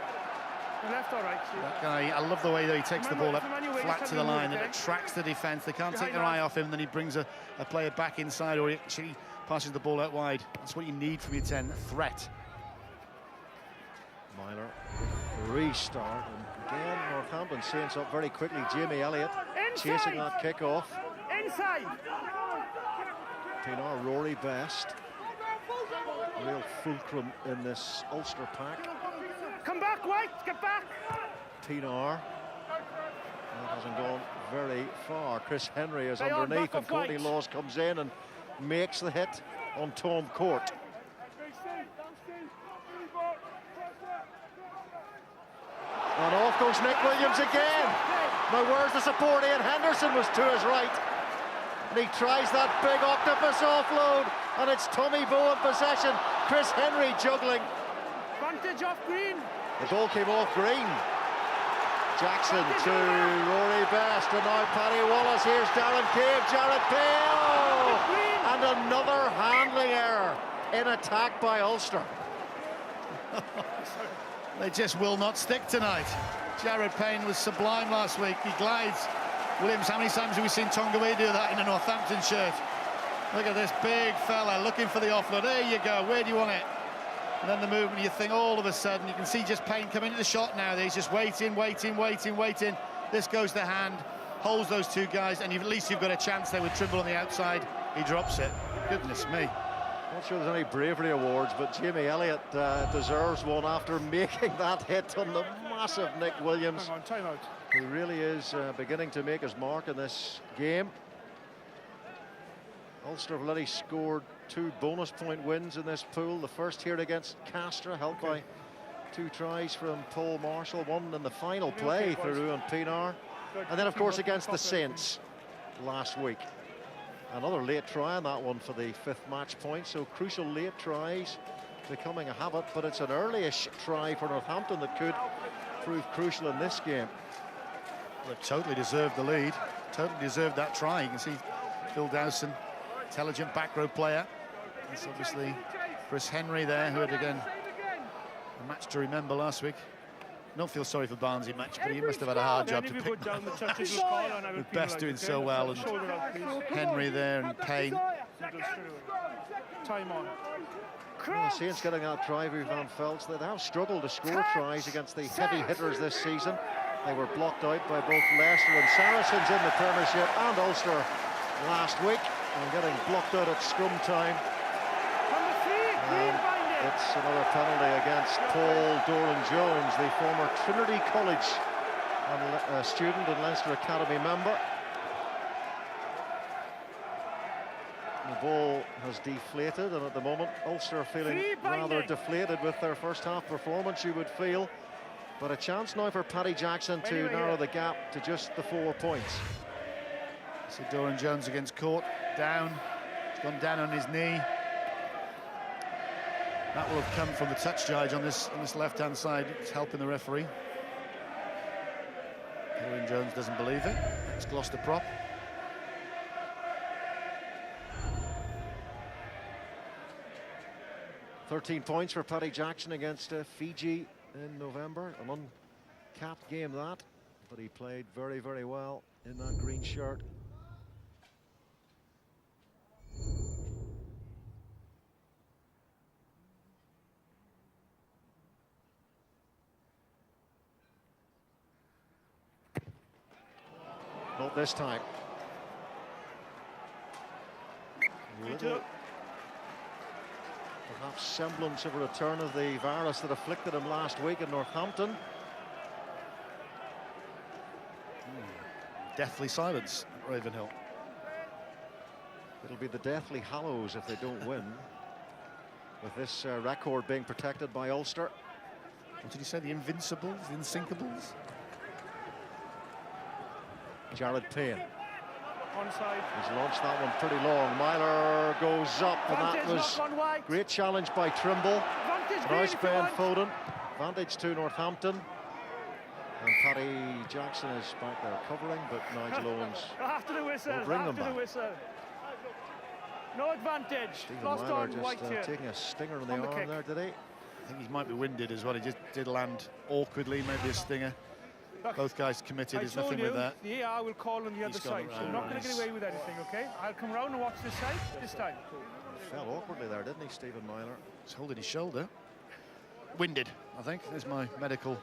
Left or right? That guy, I love the way that he takes the ball up flat to the line and attracts the defence. They can't take their eye off him, then he brings a player back inside, or he actually passes the ball out wide. That's what you need from your 10, a threat. Myler, restart, and again Northampton Saints up very quickly. Jamie Elliott chasing that kick off. Inside. Pienaar, Rory Best, real fulcrum in this Ulster pack. Come back, White, get back. Pienaar, that hasn't gone very far. Chris Henry is underneath, and Courtney Laws comes in and makes the hit on Tom Court. And off goes Nick Williams again. Now where's the support? Ian Henderson was to his right. And he tries that big octopus offload, and it's Tommy Bowe in possession. Chris Henry juggling. Advantage off Green. The ball came off Green. Jackson to Rory Best, and now Paddy Wallace. Here's Darren Cave, Jared Payne, and another handling error in attack by Ulster. They just will not stick tonight. Jared Payne was sublime last week. He glides. Williams, how many times have we seen Tongawe do that in a Northampton shirt? Look at this big fella looking for the offload. There you go. Where do you want it? And then the movement, you think all of a sudden, you can see just Payne coming into the shot now. He's just waiting. This goes to hand, holds those 2 guys, and at least you've got a chance there with Trimble on the outside. He drops it. Goodness me. Not sure there's any bravery awards, but Jamie Elliott deserves one after making that hit on the massive Nick Williams. Hang on, time out. He really is beginning to make his mark in this game. Ulster have already scored 2 bonus point wins in this pool. The first here against Castra, helped by 2 tries from Paul Marshall, 1 in the final play through Ewan Pienaar. And then, of course, against the Saints last week. Another late try on that one for the 5th match point, so crucial late tries becoming a habit, but it's an early-ish try for Northampton that could prove crucial in this game. Well, they totally deserved the lead, totally deserved that try. You can see Phil Dowson, intelligent back row player. It's obviously Chris Henry there, who had, again, a match to remember last week. I don't feel sorry for Barnsley match, but he must have had a hard job to pick with Best doing so well, and Henry there, and Payne. Time on. Well, Saints getting that try with Van Velds. They have struggled to score tries against the heavy hitters this season. They were blocked out by both Leicester and Saracens in the Premiership, and Ulster last week, and getting blocked out at scrum time. It's another penalty against Paul Doran-Jones, the former Trinity College student and Leinster Academy member. The ball has deflated, and at the moment Ulster are feeling rather deflated with their first half performance, you would feel. But a chance now for Paddy Jackson to narrow the gap to just the 4 points. So Doran-Jones against Court, down. He's gone down on his knee. That will have come from the touch charge on this left-hand side. It's helping the referee. Doran-Jones doesn't believe it. It's Gloucester prop. £13 points for Paddy Jackson against Fiji in November. An uncapped game that, but he played very, very well in that green shirt. Not this time. Little, perhaps semblance of a return of the virus that afflicted him last week in Northampton. Deathly silence at Ravenhill. It'll be the Deathly Hallows if they don't win, with this record being protected by Ulster. What did he say? The Invincibles? The Insinkables? Jared Payne. Onside. He's launched that one pretty long. Myler goes up, and that was great challenge by Trimble. Nice Ben Foden. Advantage to Northampton. And Paddy Jackson is back there covering, but Nigel Owens after the whistle, will bring them back. No advantage. Stephen Lost Myler on just White here. taking a stinger in the arm kick. there, did he? I think he might be winded as well. He just did land awkwardly, maybe a stinger. Both guys committed. There's nothing with that. The AR will call on the other side, so I'm not going to get away with anything, okay? I'll come round and watch this side this time. He fell awkwardly there, didn't he, Stephen Myler? He's holding his shoulder. Winded, I think. There's my medical.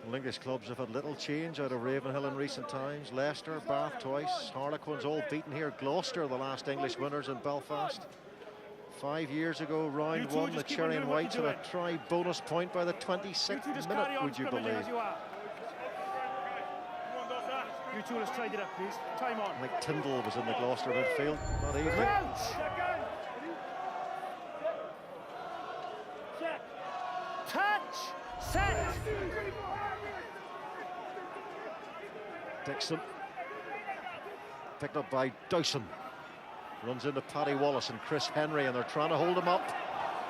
Well, English clubs have had little change out of Ravenhill in recent times. Leicester, Bath twice, Harlequins all beaten here. Gloucester, the last English winners in Belfast. 5 years ago, round one, the Cherry and Whites had a try bonus point by the 26th minute, would you believe? You two, let's tidy it up, please. Time on. Mike Tyndall was in the Gloucester midfield that evening. Touch! Set! Dixon. Picked up by Dowson. Runs into Paddy Wallace and Chris Henry, and they're trying to hold him up.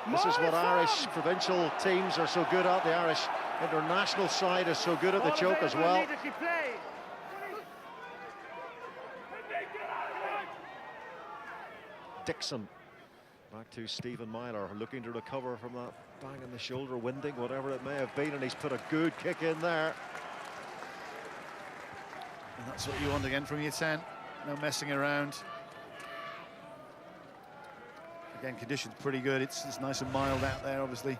This is what Irish provincial teams are so good at. The Irish international side is so good at the choke as well. Dixon. Back to Stephen Myler, looking to recover from that bang in the shoulder, winding, whatever it may have been, and he's put a good kick in there. And that's what you want again from your 10. No messing around. Again, conditions pretty good. It's nice and mild out there, obviously.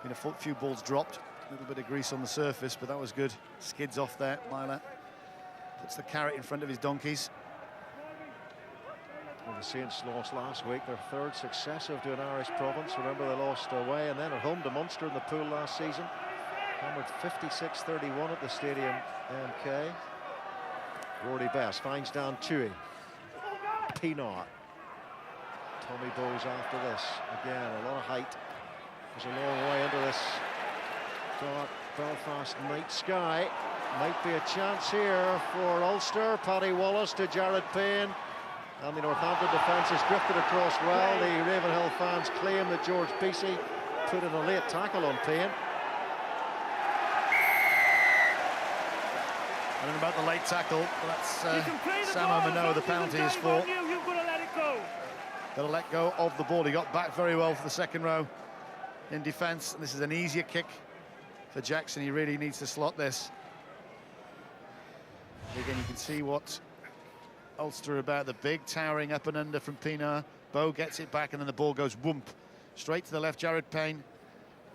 Been a few balls dropped, a little bit of grease on the surface, but that was good. Skids off there, Myler. Puts the carrot in front of his donkeys. Well, the Saints lost last week, their third successive to an Irish province. Remember, they lost away and then at home to Munster in the pool last season. Hammered 56-31 at the Stadium MK. Rory Best finds down Tui. Pienaar. Tommy Bowes after this. Again, a lot of height. There's a long way into this dark Belfast night sky. Might be a chance here for Ulster. Paddy Wallace to Jared Payne. And the Northampton defence has drifted across well. The Ravenhill fans claim that George Peacey put in a late tackle on Payne. And about the late tackle, that's Sam O'Manoa, the penalty is for. Got to let go of the ball. He got back very well for the second row in defence. This is an easier kick for Jackson. He really needs to slot this. Again, you can see what Ulster are about. The big towering up and under from Pienaar. Bow gets it back, and then the ball goes whoomp straight to the left. Jared Payne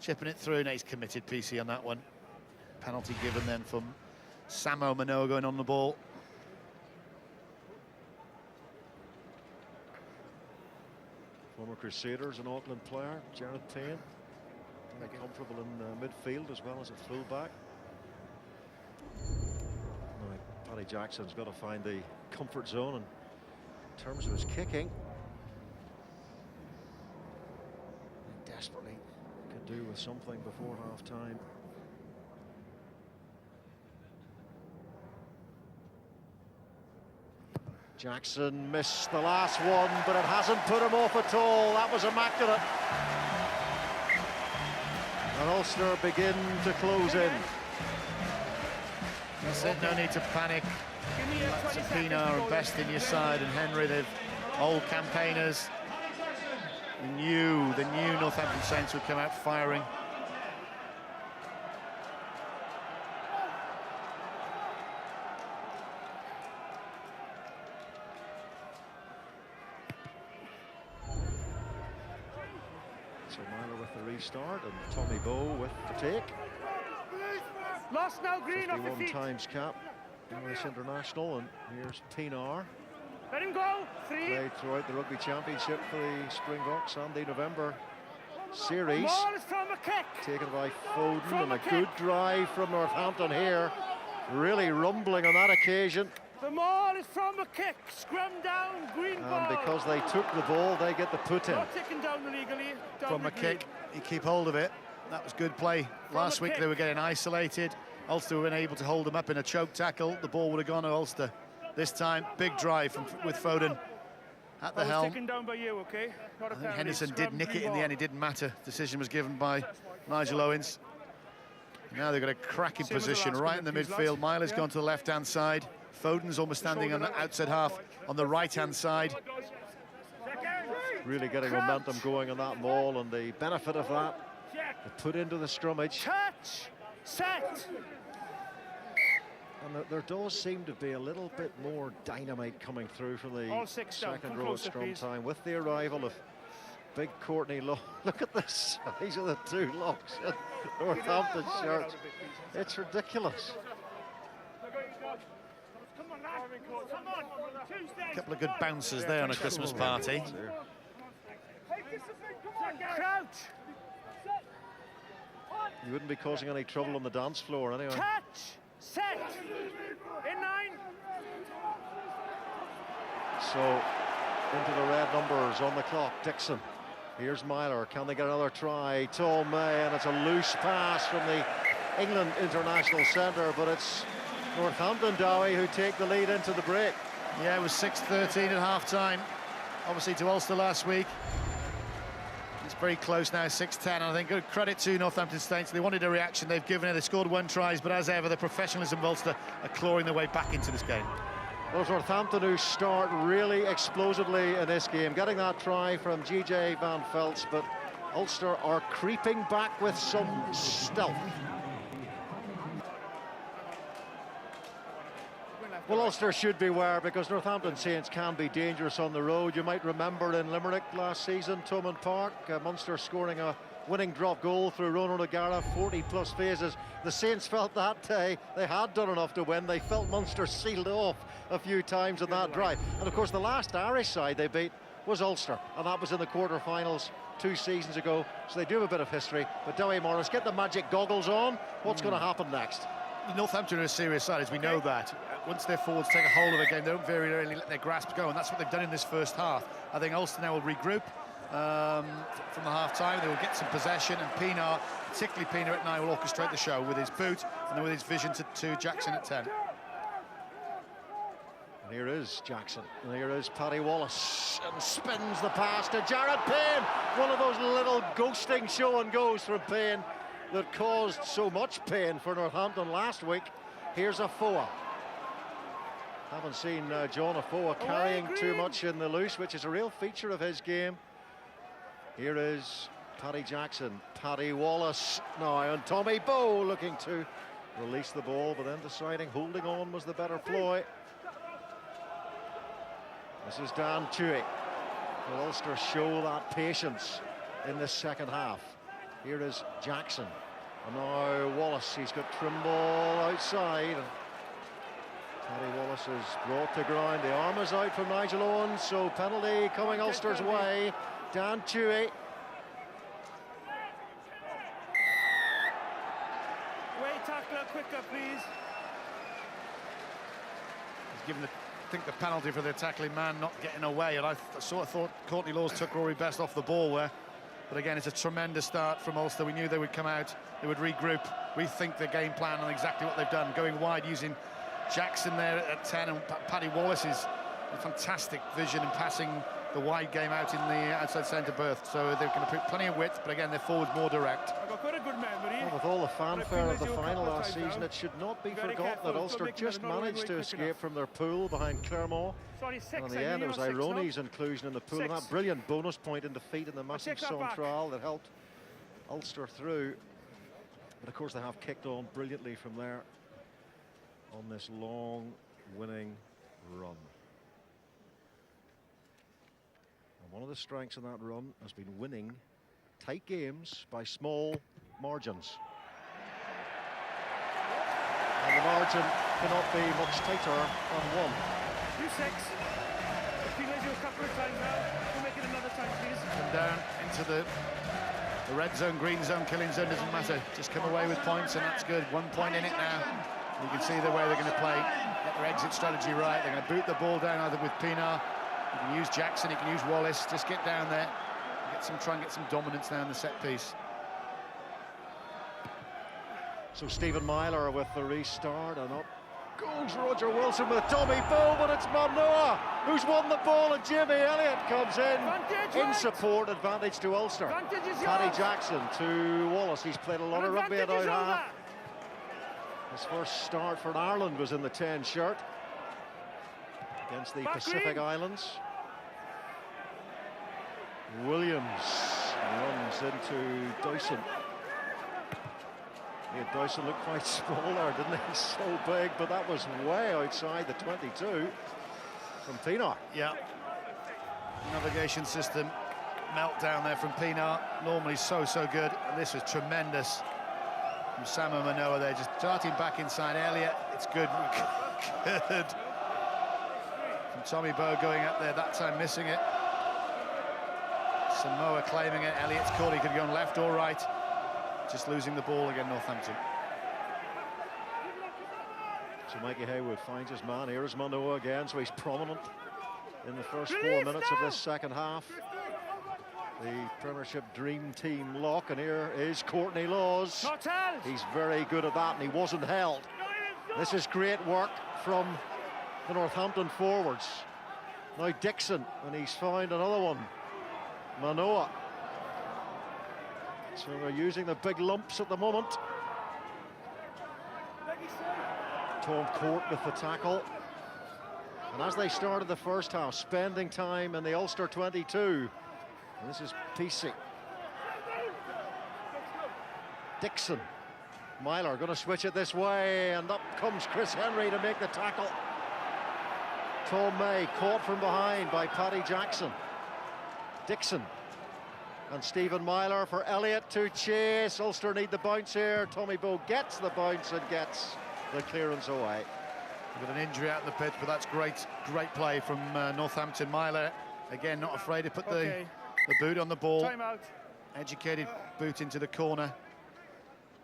chipping it through. Now he's committed PC on that one. Penalty given then from Sam O'Manoa going on the ball. Former Crusaders, an Auckland player, Jared Payne. Very comfortable in midfield as well as a fullback. Paddy Jackson's got to find the comfort zone in terms of his kicking. He desperately could do with something before half-time. Jackson missed the last one, but it hasn't put him off at all. That was immaculate. And Ulster begin to close in. That's it, no need to panic. That's a Pienaar and Best in your side, and Henry, they've old campaigners. The new Northampton Saints would come out firing. So Myler with the restart and Tommy Bowe with the take. Lost now, Green off the 51 feet. times cap, English international, and here's Pienaar. Let him go. 3. Played throughout the Rugby Championship for the Springboks and the November series. Ball is from a kick. Taken by Foden, From and a a kick. good drive from Northampton here. Really rumbling on that occasion. The ball is from a kick. Scrum down, Green ball. And because they took the ball, they get the put in. Not taken down illegally. From a kick, you keep hold of it. That was good play. Last week they were getting isolated. Ulster were able to hold them up in a choke tackle. The ball would have gone to Ulster. This time, big drive with Foden at the helm. Taken down by you, okay? Not a I think penalty. Henderson did Scrum, nick it Green in the ball. end. It didn't matter. Decision was given by Nigel Owens. Now they've got a cracking Same as the position last right in the couple of midfield. lads. Myler's Yeah. gone to the left-hand side. Foden's almost standing on the outside half on the right-hand side. Really getting momentum going on that maul, and the benefit of that, they put into the scrummage. Touch. Set. And there does seem to be a little bit more dynamite coming through from the All 6 down. second Come row at closer, scrum please. time with the arrival of big Courtney Lowe. Look at the size of the two locks in Northampton shirts. It's ridiculous. A couple of good bounces there on a Christmas party. Crouch. You wouldn't be causing any trouble on the dance floor anyway. Touch. Set. In 9. So into the red numbers on the clock. Dixon. Here's Myler. Can they get another try? Tall May, and it's a loose pass from the England international centre, but it's Northampton, Dowie, who take the lead into the break. Yeah, it was 6-13 at half-time. Obviously to Ulster last week. It's very close now, 6-10. And I think good credit to Northampton Saints. They wanted a reaction, they've given it. They scored 1 try, but as ever, the professionalism of Ulster are clawing their way back into this game. Well, it's Northampton who start really explosively in this game, getting that try from GJ Van Velts, but Ulster are creeping back with some stealth. Well, Ulster should beware because Northampton Saints can be dangerous on the road. You might remember in Limerick last season, Thomond Park, Munster scoring a winning drop goal through Ronan O'Gara, 40+ phases. The Saints felt that day they had done enough to win. They felt Munster sealed off a few times in that drive. And of course, the last Irish side they beat was Ulster, and that was in the quarter-finals 2 seasons ago. So they do have a bit of history. But Dowie Morris, get the magic goggles on. What's going to happen next? Northampton are a serious side, as we know that. Once their forwards take a hold of a game, they don't very rarely let their grasp go, and that's what they've done in this first half. I think Ulster now will regroup, from the half-time. They will get some possession, and Pienaar, particularly Pienaar at 9, will orchestrate the show with his boot and then with his vision to Jackson at 10. And here is Jackson, and here is Paddy Wallace, and spins the pass to Jared Payne. One of those little ghosting show and goes from Payne that caused so much pain for Northampton last week. Here's Afoa. Haven't seen John Afoa carrying too much in the loose, which is a real feature of his game. Here is Paddy Jackson, Paddy Wallace now, and Tommy Bowe looking to release the ball, but then deciding holding on was the better ploy. This is Dan Tuohy. Will Ulster show that patience in this second half? Here is Jackson. And now Wallace, he's got Trimble outside. Paddy Wallace is brought to ground. The arm is out from Nigel Owens, so penalty coming Ulster's way. Dan Tuohy. Wait, tackler, quicker, please. He's given I think the penalty for the tackling man not getting away, and I sort of thought Courtney Laws took Rory Best off the ball there. But again, it's a tremendous start from Ulster. We knew they would come out, they would regroup, rethink their game plan and exactly what they've done. Going wide using Jackson there at 10, and Paddy Wallace is a fantastic vision and passing the wide game out in the outside centre berth. So they're going to put plenty of width, but again, their forwards more direct. I've got quite a good memory. Well, with all the fanfare of the final last season, it should not be forgotten that Ulster just managed to escape from their pool behind Clermont. Sorry, 6. And in the end, it was Ironie's inclusion in the pool, and that brilliant bonus point in defeat in the massive Central that helped Ulster through. But of course, they have kicked on brilliantly from there on this long winning run. And one of the strengths in that run has been winning tight games by small margins. And the margin cannot be much tighter than 1. 2-6. I've penalised you a couple of times now. We'll make it another time, please. Come down into the red zone, green zone, killing zone, doesn't matter. Just come away with points, and that's good. 1 point in it now. You can see the way they're going to play, get their exit strategy right. They're going to boot the ball down either with Pienaar. You can use Jackson, you can use Wallace. Just get down there, try and get some dominance now in the set piece. So Stephen Myler with the restart, and up goes Roger Wilson with Tommy Bowe, but it's Manoa who's won the ball, and Jamie Elliott comes in support. Advantage to Ulster. Paddy Jackson to Wallace. He's played a lot of rugby at out half. His first start for Ireland was in the 10 shirt against the Pacific Islands. Williams runs into Dowson. Yeah, Dowson looked quite smaller, didn't he? So big, but that was way outside the 22 from Pienaar. Yeah. Navigation system meltdown there from Pienaar. Normally so good, and this was tremendous from Sam and Manoa there, just darting back inside Elliott. It's good. Good. From Tommy Bowe going up there, that time missing it. Samoa claiming it. Elliott's caught. He could go on left or right. Just losing the ball again, Northampton. So Mikey Haywood finds his man. Here is Manoa again, so he's prominent in the first 4 minutes of this second half. The Premiership Dream Team lock, and here is Courtney Laws. He's very good at that, and he wasn't held. This is great work from the Northampton forwards. Now Dixon, and he's found another one. Manoa. So they're using the big lumps at the moment. Tom Court with the tackle. And as they started the first half, spending time in the Ulster 22. And this is PC. Dixon. Myler going to switch it this way, and up comes Chris Henry to make the tackle. Tom May caught from behind by Paddy Jackson. Dixon. And Stephen Myler for Elliott to chase. Ulster need the bounce here. Tommy Bowe gets the bounce and gets the clearance away. With an injury out of the pitch, but that's great play from Northampton. Myler, again, not afraid to put the boot on the ball. Time out. Educated boot into the corner.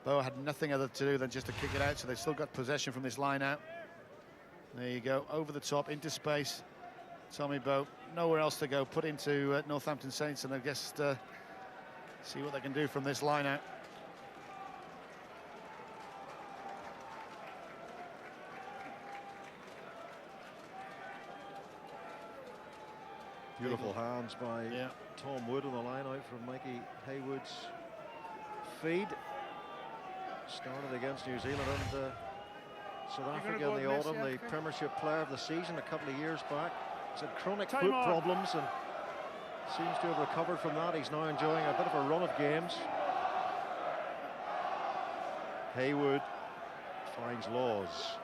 Bowe had nothing other to do than just to kick it out, so they've still got possession from this line out. There you go, over the top, into space. Tommy Bowe, nowhere else to go, put into Northampton Saints, and I guess see what they can do from this line out. Beautiful hands by Tom Wood on the line out from Mikey Haywood's feed. Started against New Zealand and South Africa in the autumn, the Premiership Player of the Season a couple of years back. He's had chronic foot problems and seems to have recovered from that. He's now enjoying a bit of a run of games. Haywood finds Laws.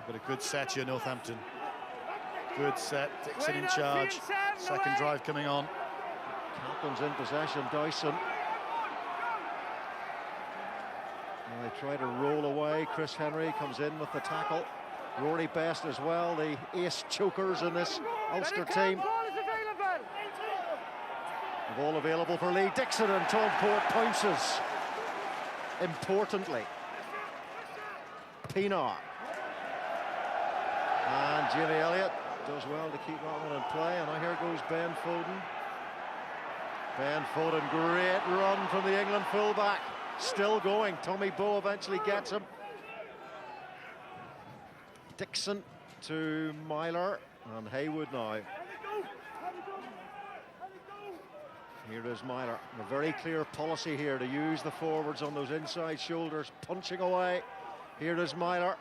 But a good set here, Northampton. Good set, Dixon in charge. Second drive coming on. Captain's in possession, Dyson. And they try to roll away. Chris Henry comes in with the tackle. Rory Best as well, the ace chokers in this Ulster team. The ball available for Lee Dixon, and Tom Port pounces importantly. Pienaar. And Jamie Elliott does well to keep that one in play. And now here goes Ben Foden. Ben Foden, great run from the England fullback. Still going. Tommy Bowe eventually gets him. Dixon to Myler, and Haywood now. Here is Myler. A very clear policy here to use the forwards on those inside shoulders, punching away. Here is Myler.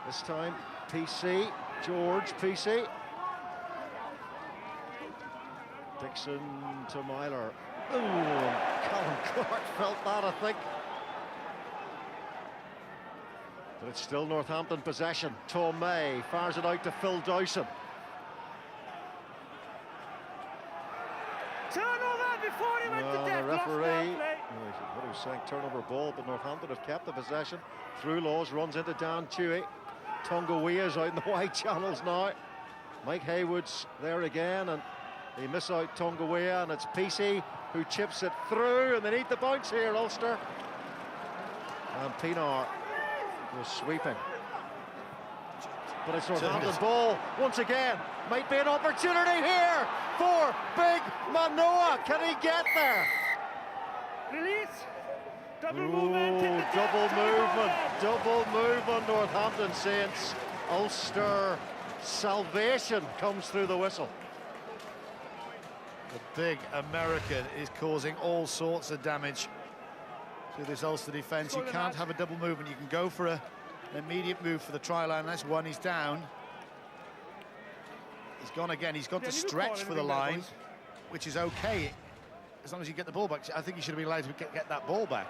This time, PC, George PC. Dixon to Myler. Ooh, Callum Clark felt that, I think. But it's still Northampton possession. Tom May fires it out to Phil Dowson. Turnover before he went to death. The referee, what he was saying, turnover ball, but Northampton have kept the possession. Through Laws, runs into Dan Tuohy. Tongawia's out in the wide channels now. Mike Haywood's there again, and they miss out Tongawea, and it's PC who chips it through, and they need the bounce here, Ulster. And Pienaar was sweeping. But it's Northampton's ball once again. Might be an opportunity here for Big Manoa. Can he get there? Release. Double movement. Double movement, Northampton Saints. Ulster salvation comes through the whistle. The big American is causing all sorts of damage to this Ulster defence. You can't have a double movement. You can go for an immediate move for the try line. That's one. He's down. He's gone again. He's got to stretch for the line, which is okay as long as you get the ball back. I think he should have been allowed to get that ball back,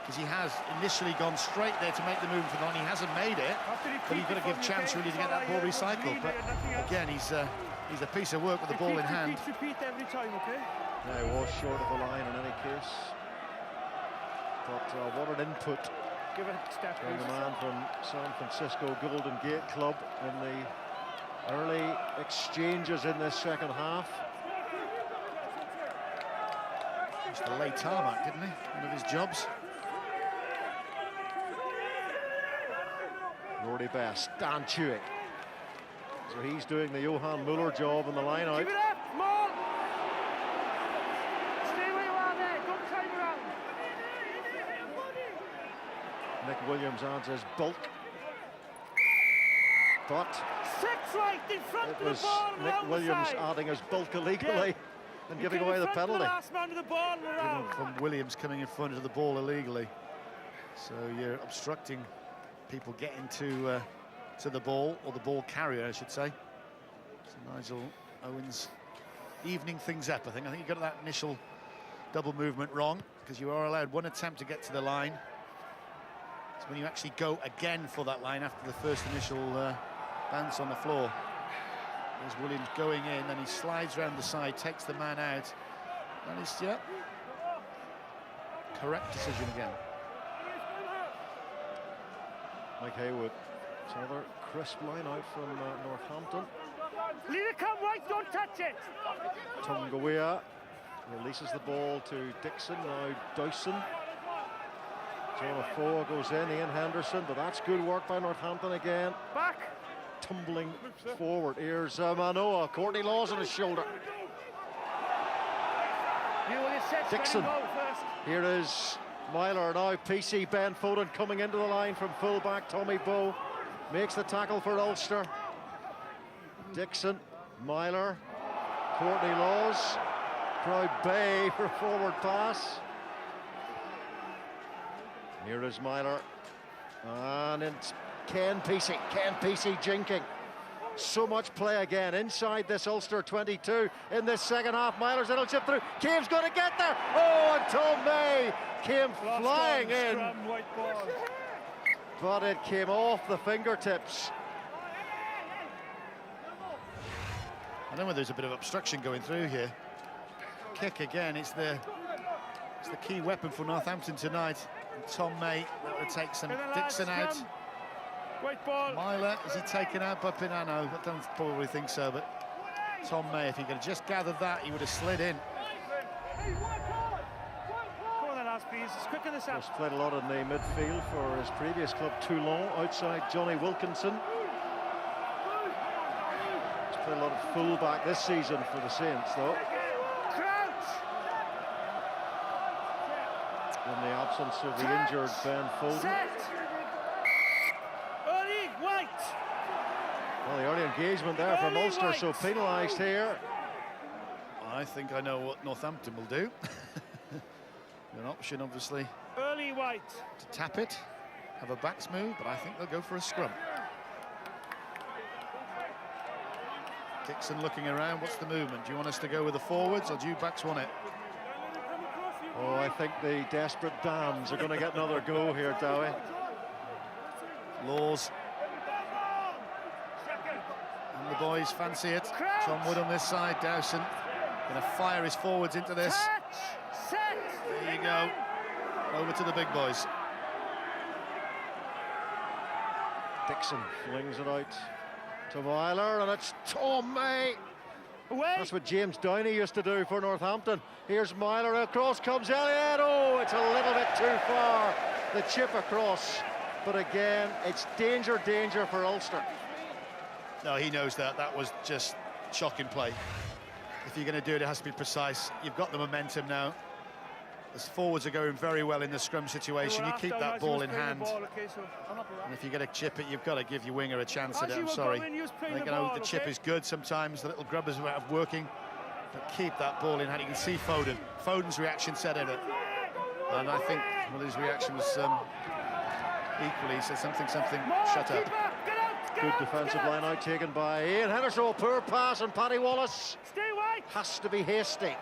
because he has initially gone straight there to make the move for the line. He hasn't made it, but you've got to give chance really to get that ball recycled. But again, he's a piece of work with the ball in hand. Repeat every time, okay? Yeah, he was short of the line in any case. But what an input Give it a step, from the man from San Francisco Golden Gate Club in the early exchanges in this second half. He used to lay tarmac, didn't he? One of his jobs. Rory Best, Dan Tuohy. So he's doing the Johan Muller job in the line out. Keep it up, Maul! Stay where you are there, don't turn around. Nick Williams adds his bulk. But Six right in front it of the was ball and Nick around Williams the side. adding his bulk illegally and giving away the penalty. The last man to the ball and around. From Williams coming in front of the ball illegally. So you're obstructing people getting to the ball, or the ball carrier, I should say. So Nigel Owens evening things up, I think. I think he got that initial double movement wrong, because you are allowed one attempt to get to the line. It's when you actually go again for that line after the first initial bounce on the floor. There's Williams going in, then he slides around the side, takes the man out. And it's, correct decision again. Mike Haywood, it's another crisp line out from Northampton. Leave it come right, don't touch it. Tongawea releases the ball to Dixon, now Dowson. Jonah Foa goes in, Ian Henderson, but that's good work by Northampton again. Back. Tumbling forward. Here's Manoa. Courtney Laws on his shoulder. Dixon. Here is Myler now. PC Ben Foden coming into the line from fullback. Tommy Bowe makes the tackle for Ulster. Dixon, Myler, Courtney Laws. Proud Bay for a forward pass. Here is Myler. And it's Ken Pesey jinking. So much play again inside this Ulster 22 in this second half. Myler's little chip through. Came's going to get there. Oh, and Tom May came flying in. But it came off the fingertips. I know where there's a bit of obstruction going through here. Kick again, it's the key weapon for Northampton tonight. And Tom May, that would take some Dixon out. White ball. Myler, is he taken out by Pinano? I don't probably think so, but Tom May, if he could have just gathered that, he would have slid in. Go on then, lads, please. It's quicker this out. He's played a lot in the midfield for his previous club, Toulon, outside Johnny Wilkinson. He's played a lot of fullback this season for the Saints, though. In the absence of the injured Ben Foden. Well, the early engagement there from Ulster, so penalised here. I think I know what Northampton will do. An option, obviously, early white to tap it, have a backs move, but I think they'll go for a scrum. Dixon looking around. What's the movement? Do you want us to go with the forwards, or do you backs want it? Oh, I think the desperate Dams are going to get another go here, Dowie. Laws. And the boys fancy it. Tom Wood on this side, Dowson going to fire his forwards into this. There you go. Over to the big boys. Dixon flings it out to Myler, and it's Tom May. Away. That's what James Downey used to do for Northampton. Here's Myler, across comes Elliott. Oh, it's a little bit too far. The chip across. But again, it's danger for Ulster. No, he knows that. That was just shocking play. If you're going to do it, it has to be precise. You've got the momentum now. The forwards are going very well in the scrum situation. You keep that ball in hand. And if you're going to chip it, you've got to give your winger a chance at it. I'm sorry. I think the chip is good sometimes. The little grubbers are out of working. But keep that ball in hand. You can see Foden. Foden's reaction said it. And I think, well, his reaction was equally. He said something, shut up. Good defensive line out taken by Ian Henderson. Oh, poor pass, and Paddy Wallace has to be hasty.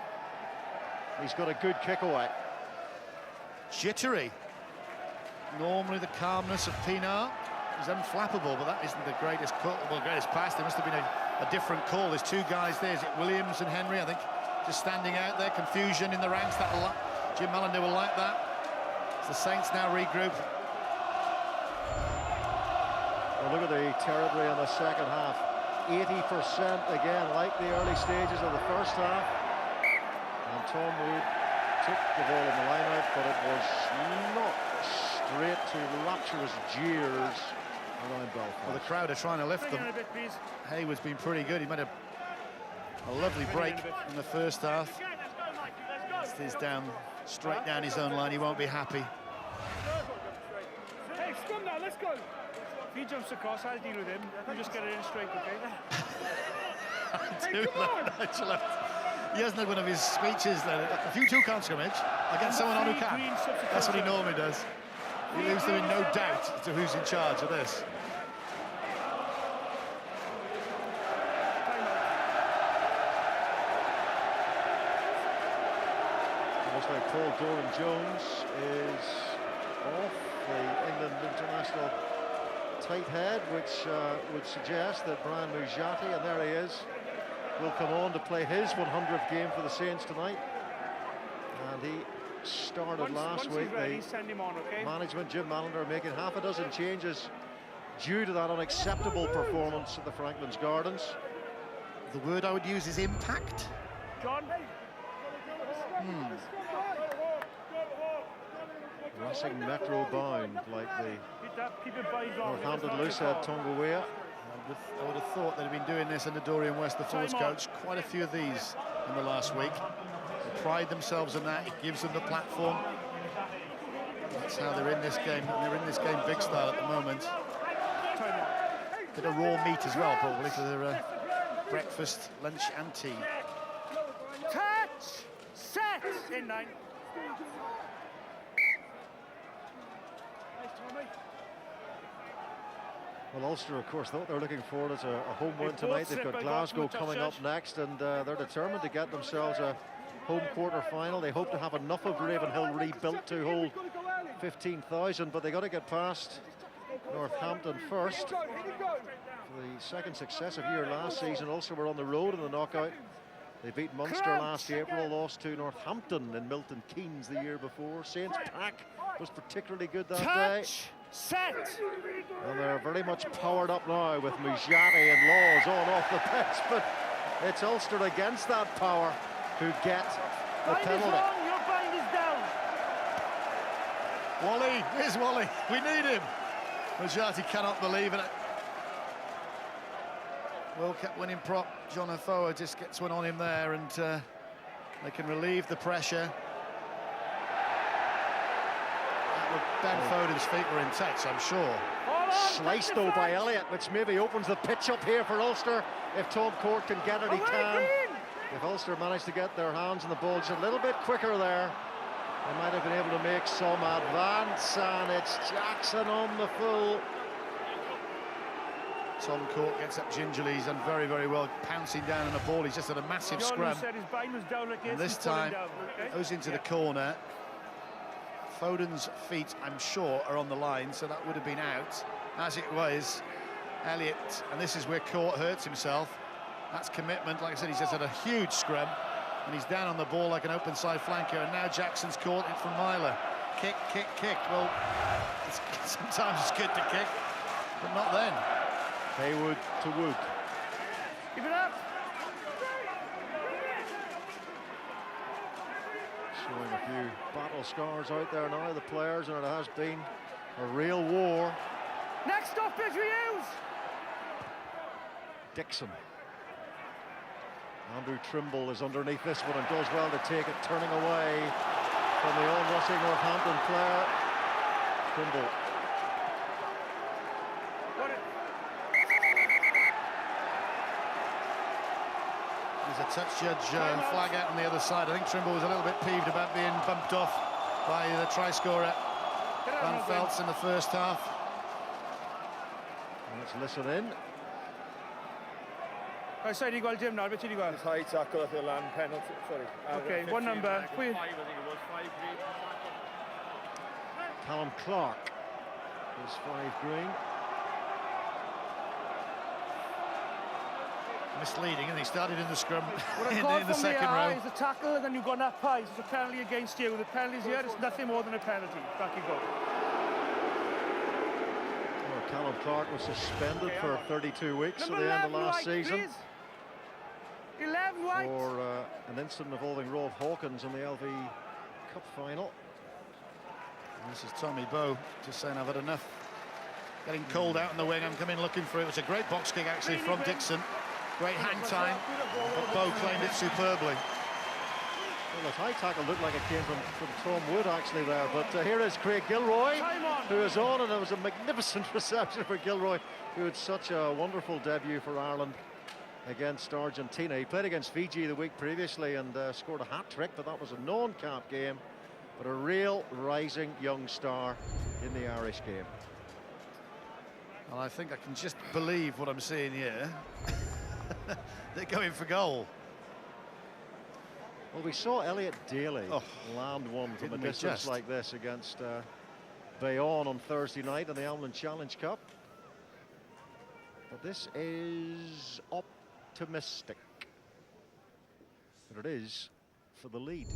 He's got a good kick away. Jittery. Normally the calmness of Pienaar is unflappable, but that isn't the greatest call, well, greatest pass. There must have been a different call. There's two guys there. Is it Williams and Henry, I think, just standing out there. Confusion in the ranks. Jim Mallender will like that. As the Saints now regroup. Well, look at the territory in the second half. 80% again, like the early stages of the first half. And Tom Wood took the ball in the line out, but it was not straight to rapturous jeers around Belfast. Well, the crowd are trying to lift them. Hayward's been pretty good. He made a lovely break in the first half. He's down, straight down his own line. He won't be happy. Hey, scrum now, let's go. If he jumps across, I'll deal with him. You just get it in straight, okay? He hasn't had one of his speeches then. If you two can't scrimmage, I'll get someone on who can. That's what he normally does. He leaves them in no doubt as to who's in charge of this. Looks like Paul Doran-Jones is off. The England international tight head, which would suggest that Brian Mujati, and there he is, will come on to play his 100th game for the Saints tonight. And he started last week. Ready, send him on, okay? Management, Jim Mallender, making half a dozen changes due to that unacceptable performance at the Franklin's Gardens. The word I would use is impact. John? Racing Metro bound, like the Keep it by long. Northampton Lucid Tonguea. I would have thought they'd have been doing this under Dorian West, the forwards coach, quite a few of these in the last week. They pride themselves on that. It gives them the platform. That's how they're in this game. They're in this game big style at the moment. Bit of raw meat as well, probably, for their breakfast, lunch and tea. Touch! Set! In 9. Well, Ulster, of course, thought they were looking forward as a home win tonight. They've got Glasgow coming up next, and they're determined to get themselves a home quarter-final. They hope to have enough of Ravenhill rebuilt to hold 15,000, but they got to get past Northampton first. For the second successive year last season, Ulster were on the road in the knockout. They beat Munster last April, lost to Northampton in Milton Keynes the year before. Saints Pack was particularly good that day. Set! And they're very much powered up now with Mujati and Laws on off the pitch, but it's Ulster against that power who get the penalty. Your bind is down. Wally, here's Wally. We need him. Mujati cannot believe it. World Cup winning prop John Afoa just gets one on him there, and they can relieve the pressure. Ben Foden's feet were in touch, I'm sure. Sliced though by Elliott, which maybe opens the pitch up here for Ulster. If Tom Court can get it, he can. If Ulster manage to get their hands on the ball just a little bit quicker there, they might have been able to make some advance, and it's Jackson on the full. Tom Court gets up gingerly. He's done very, very well pouncing down on the ball. He's just had a massive scrum. And this time, goes into the corner. Foden's feet, I'm sure, are on the line, so that would have been out. As it was, Elliott, and this is where Court hurts himself. That's commitment. Like I said, he's just had a huge scrum, and he's down on the ball like an open side flanker, and now Jackson's caught it from Myler. Kick, kick, kick. Well, sometimes it's good to kick, but not then. Haywood to Wood. Keep it up. Showing a few battle scars out there now, the players, and it has been a real war. Next stop is reuse. Dixon. Andrew Trimble is underneath this one and does well to take it, turning away from the on-rushing Northampton player. Trimble. There's a touch judge flag out on the other side. I think Trimble was a little bit peeved about being bumped off by the try scorer Van Veltz in the first half. Let's listen in. Sorry, you got Jim now, but you got it's high tackle at the land penalty. Sorry. Okay, what number? Callum Clark is 5 green. Misleading, and he started in the scrum in the second row. It's a tackle, and then you've got that pie. It's a penalty against you. The penalty's here, it's nothing more than a penalty. Back you go. Well, Callum Clark was suspended for 32 weeks at the end of last season. Please. 11 white. For an incident involving Rob Hawkins in the LV Cup final. And this is Tommy Bowe just saying, I've had enough. Getting cold out in the wing, I'm coming looking for it. It was a great box kick actually from Dixon. Great hang time, but Bowe claimed it superbly. Well, the high tackle looked like it came from Tom Wood actually there, but here is Craig Gilroy, who is on, and it was a magnificent reception for Gilroy, who had such a wonderful debut for Ireland against Argentina. He played against Fiji the week previously and scored a hat-trick, but that was a non-cap game, but a real rising young star in the Irish game. Well, I think I can just believe what I'm seeing here. They're going for goal. Well, we saw Elliot Daly land one from a distance like this against Bayonne on Thursday night in the Amlin Challenge Cup. But this is optimistic. But it is for the lead.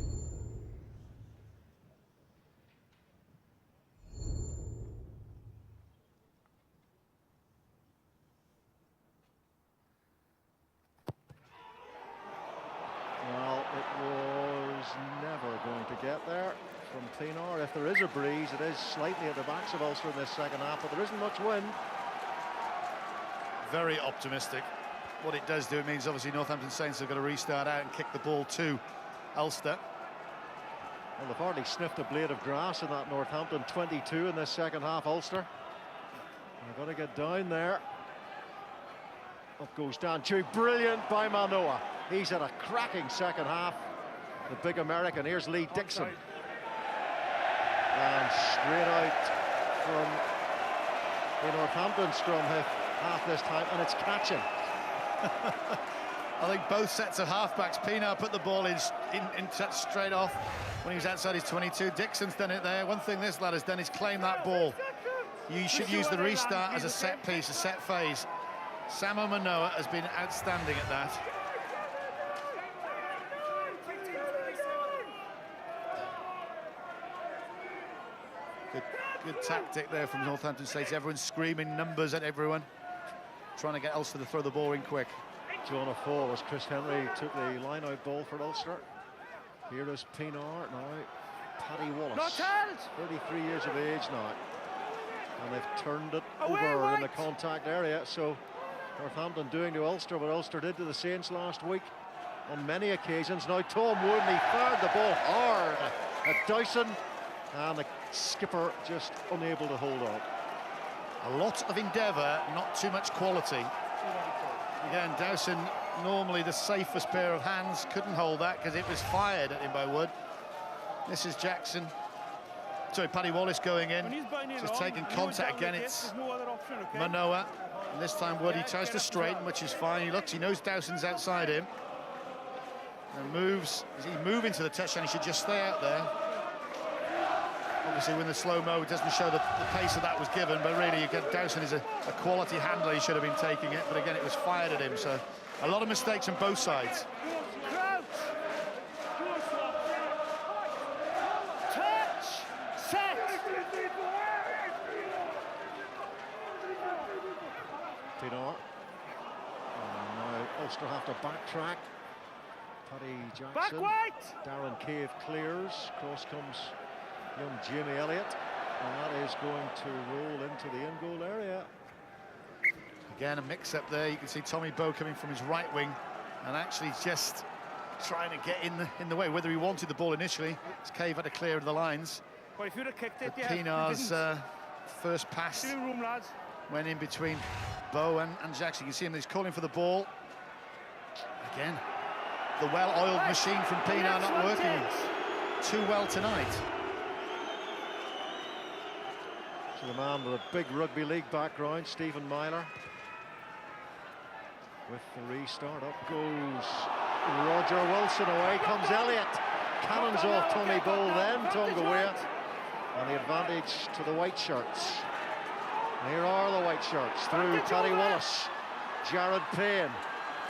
Well, it was never going to get there from Pienaar. If there is a breeze, it is slightly at the backs of Ulster in this second half, but there isn't much wind. Very optimistic. What it does do, it means obviously Northampton Saints are going to restart out and kick the ball to Ulster. Well, they've hardly sniffed a blade of grass in that Northampton 22 in this second half, Ulster. They've got to get down there. Up goes Dan Chew. Brilliant by Manoa. He's had a cracking second half. The big American. Here's Lee Dixon. And straight out from the Northampton scrum half this time, and it's catching. I think both sets of halfbacks, Pienaar put the ball in straight off when he was outside his 22. Dixon's done it there. One thing this lad has done is claim that ball. You should use the restart as a set piece, a set phase. Samo Manoa has been outstanding at that. Good tactic there from Northampton Saints. Everyone's screaming numbers at everyone, trying to get Ulster to throw the ball in quick. John O'Fall as Chris Henry took the line-out ball for Ulster. Here is Pienaar now. Paddy Wallace, 33 years of age now. And they've turned it over in the contact area. So Northampton doing to Ulster what Ulster did to the Saints last week on many occasions. Now Tom Woodley fired the ball hard at Dowson, and the skipper just unable to hold on. A lot of endeavour, not too much quality. Again, Dowson, normally the safest pair of hands, couldn't hold that because it was fired at him by Wood. This is Jackson. Sorry, Paddy Wallace going in, just taking contact again. It's Manoa, and this time Wood, he tries to straighten, which is fine. He looks, he knows Dowson's outside him, and moves. Is he moving to the touchline? He should just stay out there. Obviously, when the slow-mo doesn't show the pace of that was given, but really, you get Dowson is a quality handler. He should have been taking it, but again, it was fired at him. So, a lot of mistakes on both sides. Pienaar. And now Ulster have to backtrack. Paddy Jackson. Darren Cave clears. Cross comes young Jamie Elliott. And that is going to roll into the in-goal area. Again, a mix-up there. You can see Tommy Bowe coming from his right wing and actually just trying to get in the way. Whether he wanted the ball initially, as Cave had to clear the lines. Well, if you'd have kicked it, Pienaar's first pass went in between Bowe and Jackson. You can see him, he's calling for the ball. Again, the well-oiled machine from Pienaar not working too well tonight. So the man with a big rugby league background, Stephen Myler. With the restart, up goes Roger Wilson, away comes Elliott. Cannons off Tommy Bowe then, Tonga. And the advantage to the white shirts. Here are the white shirts through Paddy Wallace, Jared Payne,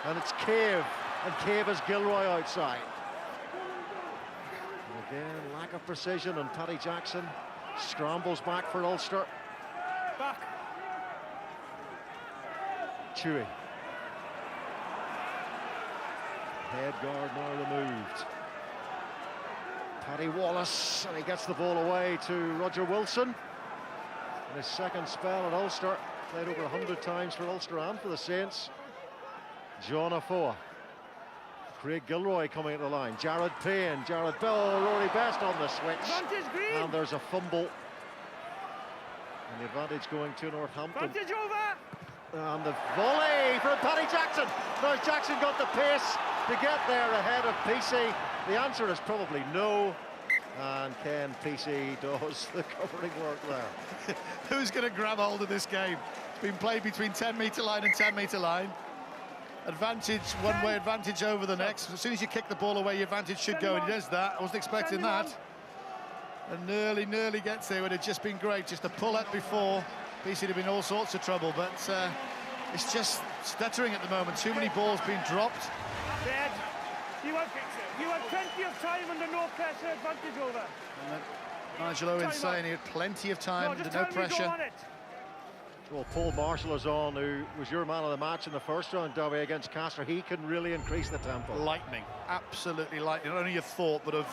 and it's Cave, and Cave has Gilroy outside. And again, lack of precision, and Paddy Jackson scrambles back for Ulster. Chewy. Head guard now removed. Paddy Wallace, and he gets the ball away to Roger Wilson. In his second spell at Ulster, played over 100 times for Ulster and for the Saints. John Afoa. Craig Gilroy coming at the line. Jared Payne, Jared Bell, Rory Best on the switch. And there's a fumble. And the advantage going to Northampton. And the volley from Paddy Jackson. Now Jackson got the pace to get there ahead of PC. The answer is probably no. And Ken PC does the covering work there. Who's going to grab hold of this game? It's been played between 10-metre line and 10-metre line. Advantage one way, advantage over the next. As soon as you kick the ball away, your advantage should go, and he does that. I wasn't expecting that. And nearly gets there. It would have just been great just to pull up before. PC would have been all sorts of trouble, but it's just stuttering at the moment. Too many balls being dropped. You had plenty of time under no pressure, advantage over. Nigel Owen saying he had plenty of time under no pressure. Well, Paul Marshall is on, who was your man of the match in the first round derby against Castor. He can really increase the tempo. Lightning, absolutely lightning. Not only of thought, but of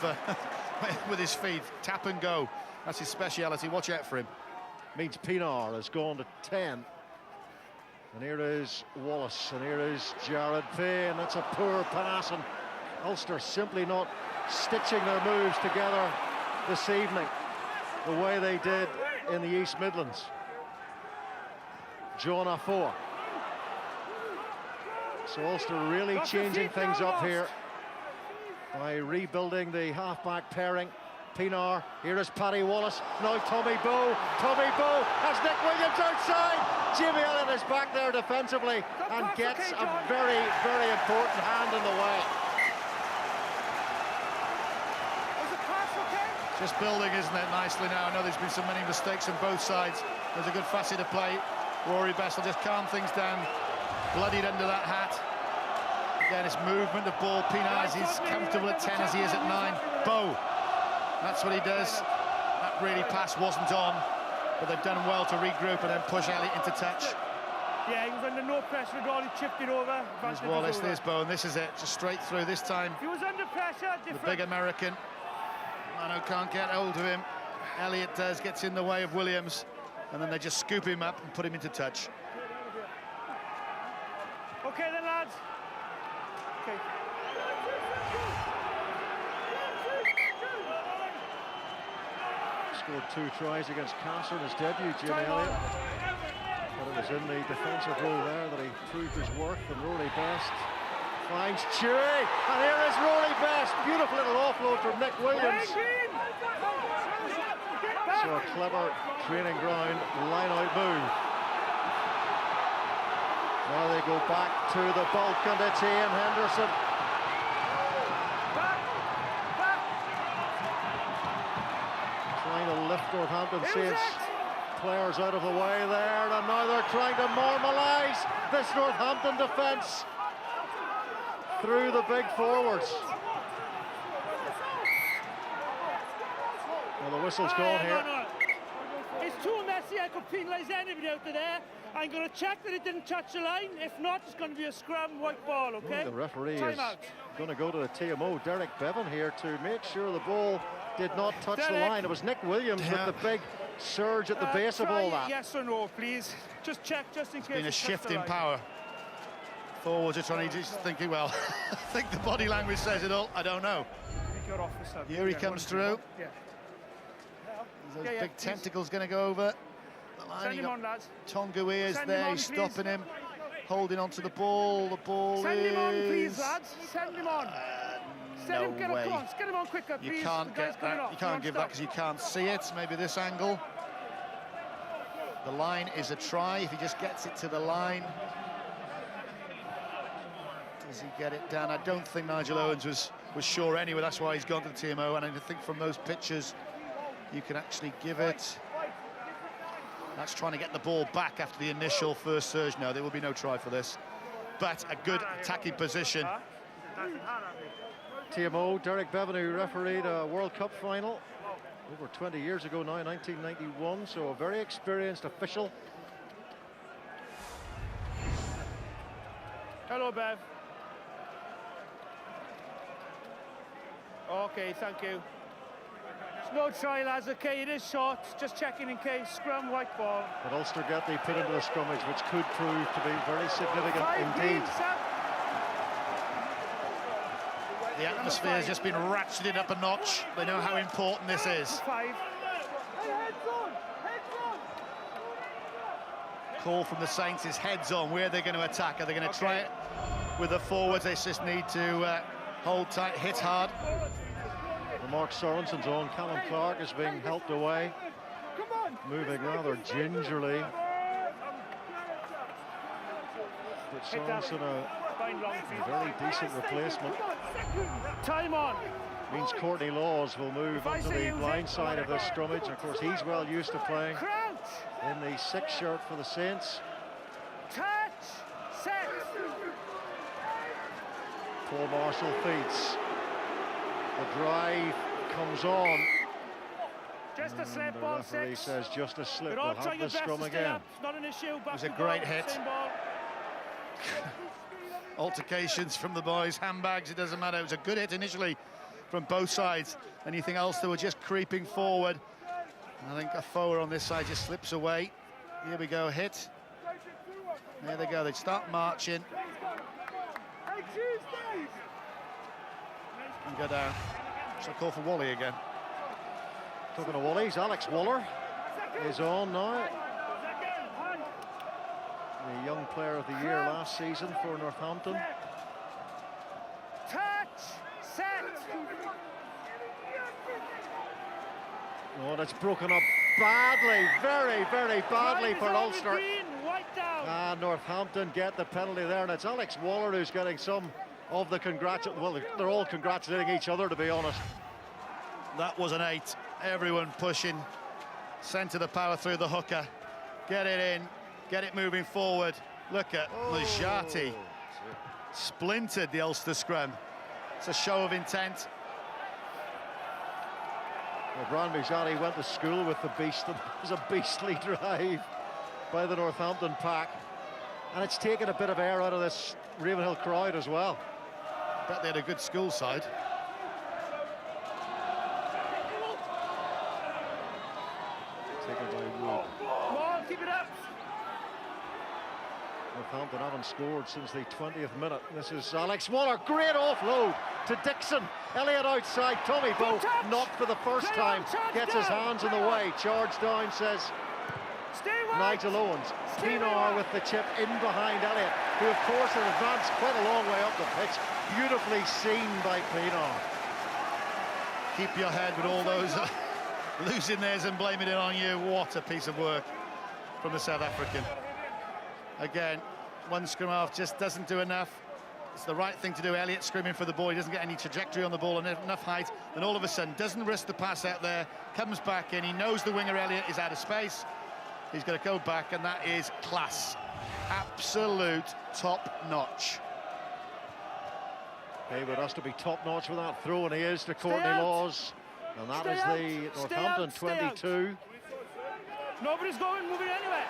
with his feet. Tap and go. That's his speciality. Watch out for him. Means Pinar has gone to 10. And here is Wallace, and here is Jared Payne. That's a poor pass, and Ulster simply not stitching their moves together this evening the way they did in the East Midlands. John Afoa. So Ulster really changing things up here by rebuilding the half-back pairing. Pinar, here is Paddy Wallace, now Tommy Bowe, that's Nick Williams outside. Jimmy Elliott is back there defensively and gets a very, very important hand in the way. Just building, isn't it, nicely now. I know there's been so many mistakes on both sides. There's a good facet of play. Rory Best will just calm things down. Bloodied under that hat. Again, it's movement of ball. Pinar, he's comfortable at 10 as he is at 9. Bowe, that's what he does. That really pass wasn't on, but they've done well to regroup and then push Elliott into touch. Yeah, he was under no pressure at all. He chipped it over. There's Wallace, there's Bowe, and this is it. Just straight through this time. He was under pressure. The big American. Mano can't get hold of him. Elliott does, gets in the way of Williams, and then they just scoop him up and put him into touch. Okay then, lads. Okay. Scored 2 tries against Castle in his debut, Jimmy Elliott. But it was in the defensive role there that he proved his worth, and Rory Best finds Chewy, and here is Rory Best. Beautiful little offload from Nick Williams. So a clever training ground line-out move. Now they go back to the bulk, and it's Ian Henderson. Trying to lift Northampton Saints players out of the way there, and now they're trying to normalise this Northampton defence through the big forwards. Well, the whistle's gone here. No. It's too messy. I could penalise anybody out of there. I'm going to check that it didn't touch the line. If not, it's going to be a scrum, white ball, okay? The referee is Time out. going to go to the TMO, Derek Bevan, here to make sure the ball did not touch the line. It was Nick Williams with the big surge at the base of all that. Yes or no, please. Just check, just in case. Been a shift in power. Forwards are trying to just thinking, well, I think the body language says it all. I don't know. Here he comes through. Yeah. Those big tentacles going to go over the line. Send him on, lads. Tonga is there, he's stopping him, holding onto the ball. The ball Send him on, please, lads. Send him on. Send him, no way. Get him on quicker, please. You can't get that. You can't give that because you can't see it. Maybe this angle. The line is a try. If he just gets it to the line. Does he get it down? I don't think Nigel Owens was sure anyway. That's why he's gone to the TMO. And I think from those pictures, you can actually give it. That's trying to get the ball back after the initial first surge. No, there will be no try for this. But a good attacking position. TMO, Derek Bevan, who refereed a World Cup final over 20 years ago now, 1991, so a very experienced official. Hello, Bev. Okay, thank you. It's no try, lads, okay, it is short, just checking in case, scrum, white ball. But Ulster get the put into the scrummage, which could prove to be very significant indeed. The atmosphere has just been ratcheted up a notch. They know how important this is. Call from the Saints is heads on. Where are they going to attack? Are they going to try it with the forwards? They just need to hold tight, hit hard. Mark Sorensen's on. Callum Clark is being helped away, moving rather gingerly. But Sorensen a very decent replacement. Time on. Means Courtney Laws will move onto the blind side of this scrummage. Of course, he's well used to playing in the 6 shirt for the Saints. Touch. Set. Paul Marshall feeds. The drive comes on. Just a slip, the ball referee 6. says just a slip. We're all We'll have trying the our best scrum to stay again. up. It's not an issue. It was a great hit. Altercations from the boys, handbags, it doesn't matter. It was a good hit initially from both sides. And you think Ulster were just creeping forward. I think a forward on this side just slips away. Here we go, hit. There they go, they start marching. And go down. So call for Wally again. Talking to Wally's, Alex Waller is on now. The young player of the year last season for Northampton. Touch, set. Oh, and it's broken up badly, very, very badly for Ulster. And Northampton get the penalty there, and it's Alex Waller who's getting some of the well, they're all congratulating each other, to be honest. That was an 8. Everyone pushing. Centre the power through the hooker. Get it in, get it moving forward. Look at Majati. Splintered the Ulster scrum. It's a show of intent. Well, Brian Majati went to school with the beast, and it was a beastly drive by the Northampton pack. And it's taken a bit of air out of this Ravenhill crowd as well. Bet they had a good school side. Taken by Wood. Come on, keep it up. Northampton haven't scored since the 20th minute. This is Alex Waller, great offload to Dixon. Elliott outside, Tommy Bowe, not for the first time, gets his hands in the way. Charge down, says Nigel Owens. Pienaar with the chip in behind Elliott, who of course had advanced quite a long way up the pitch. Beautifully seen by Pienaar. Keep your head with all those losing theirs and blaming it on you. What a piece of work from the South African. Again, one scrum half just doesn't do enough. It's the right thing to do. Elliott screaming for the ball. He doesn't get any trajectory on the ball and enough height. And all of a sudden, doesn't risk the pass out there. Comes back in. He knows the winger, Elliott, is out of space. He's going to go back, and that is class. Absolute top-notch. David has to be top-notch with that throw, and he is to Courtney Laws. And that is the Northampton 22. Nobody's going, moving anywhere.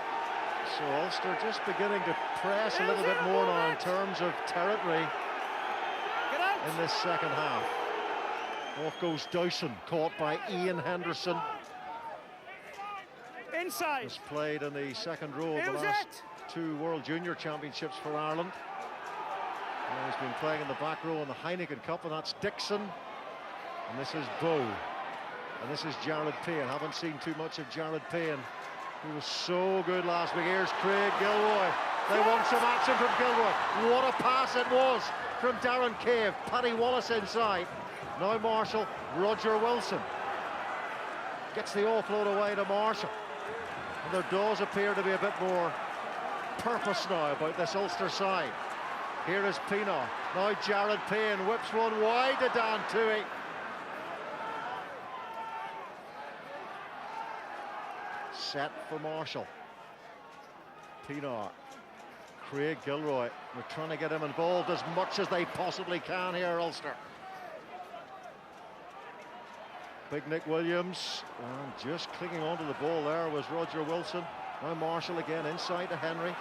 So Ulster just beginning to press a little bit more now in terms of territory in this second half. Off goes Dowson, caught by Ian Henderson. Inside. Has played in the second row of the last 2 World Junior Championships for Ireland. And he's been playing in the back row in the Heineken Cup, and that's Dixon. And this is Bowe. And this is Jared Payne. Haven't seen too much of Jared Payne, who was so good last week. Here's Craig Gilroy. They want some action from Gilroy. What a pass it was from Darren Cave. Paddy Wallace inside. Now Marshall, Roger Wilson. Gets the offload away to Marshall. And there does appear to be a bit more purpose now about this Ulster side. Here is Pienaar. Now Jared Payne whips one wide to Dan Toohey. Set for Marshall. Pienaar. Craig Gilroy. We're trying to get him involved as much as they possibly can here, Ulster. Big Nick Williams, and just clinging onto the ball there was Roger Wilson. Now Marshall again inside to Henry.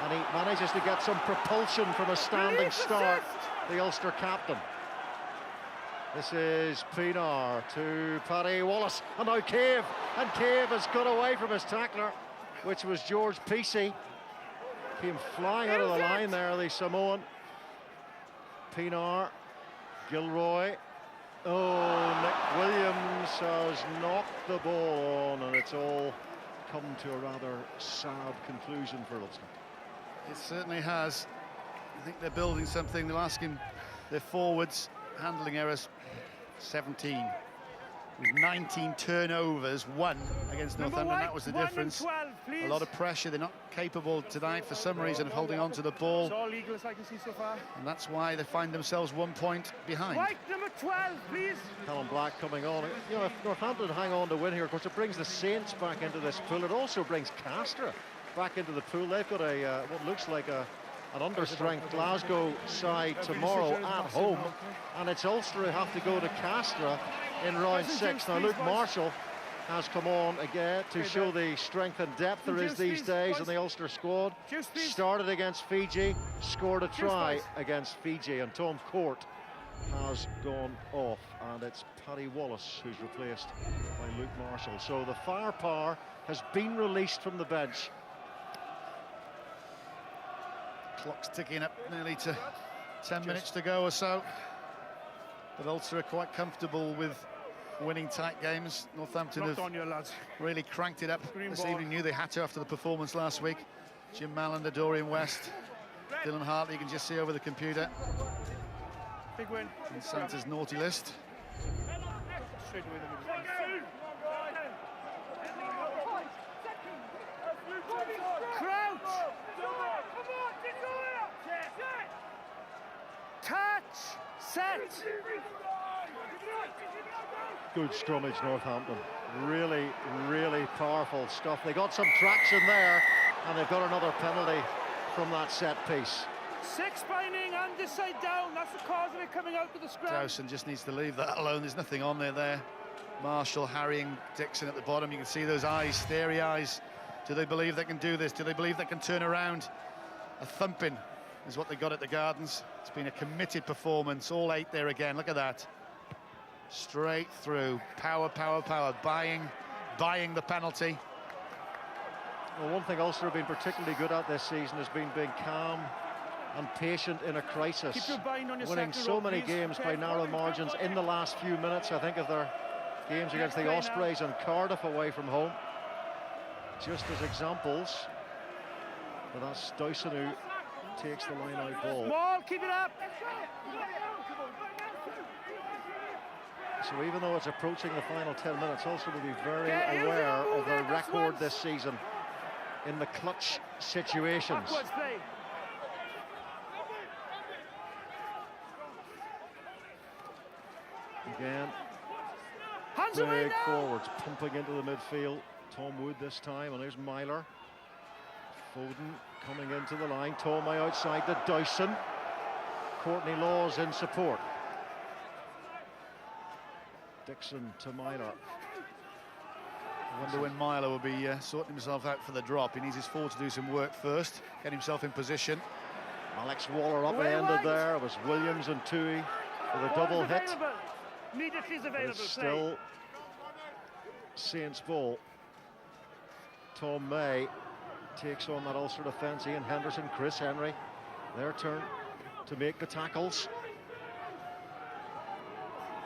And he manages to get some propulsion from a standing start, the Ulster captain. This is Pienaar to Paddy Wallace, and now Cave. And Cave has got away from his tackler, which was George Peacey. Came flying out of the line there, the Samoan. Pienaar, Gilroy. Oh, Nick Williams has knocked the ball on, and it's all come to a rather sad conclusion for Ulster. It certainly has. I think they're building something. They're asking their forwards handling errors. 17 with 19 turnovers, 1 against Northampton. That was the difference. 12, a lot of pressure. They're not capable tonight for some reason of holding on to the ball. It's all legal as I can see so far. And that's why they find themselves 1 point behind. White number 12, please. Callum Black coming on. You know, if Northampton hang on to win here, of course, it brings the Saints back into this pool. It also brings Castra back into the pool. They've got a what looks like an understrength Glasgow side tomorrow at home, and it's Ulster who have to go to Castra in round 6. Now Luke Marshall has come on again to show the strength and depth there is these days in the Ulster squad. Started against Fiji, scored a try against Fiji, and Tom Court has gone off, and it's Paddy Wallace who's replaced by Luke Marshall. So the firepower has been released from the bench. Clock's ticking up nearly to 10 minutes to go or so. But Ulster are quite comfortable with winning tight games. Northampton have really cranked it up this evening. Knew they had to after the performance last week. Jim Mallander, Dorian West, Dylan Hartley, you can just see over the computer. Big win. In Santa's naughty list. Crouch! Touch! Set! Good scrummage, Northampton. Really, really powerful stuff. They got some traction there, and they've got another penalty from that set piece. Six binding and this side down. That's the cause of it coming out to the scrum. Dowson just needs to leave that alone. There's nothing on there. Marshall harrying Dixon at the bottom. You can see those eyes, starey eyes. Do they believe they can do this? Do they believe they can turn around? A thumping is what they got at the Gardens. It's been a committed performance. All 8 there again. Look at that. Straight through. Power. Buying the penalty. Well, one thing Ulster have been particularly good at this season has been being calm and patient in a crisis. Keep your bind on your winning so many games by narrow margins in the last few minutes, I think, of their games against the Ospreys and Cardiff away from home. Just as examples. But that's Dowson who takes the line-out ball. Ball, keep it up. So even though it's approaching the final 10 minutes, Ulster will be very aware of their record this season in the clutch situations. Again, big forwards pumping into the midfield. Tom Wood this time, and there's Myler. Foden coming into the line. Tomei outside to Dowson. Courtney Laws in support. Dixon to Myler. I wonder when Myler will be sorting himself out for the drop. He needs his forward to do some work first, get himself in position. Alex Waller up-ended there. It was Williams and Tui with a double hit. It's still Saints ball. Tom May takes on that Ulster defence. Ian Henderson, Chris Henry, their turn to make the tackles.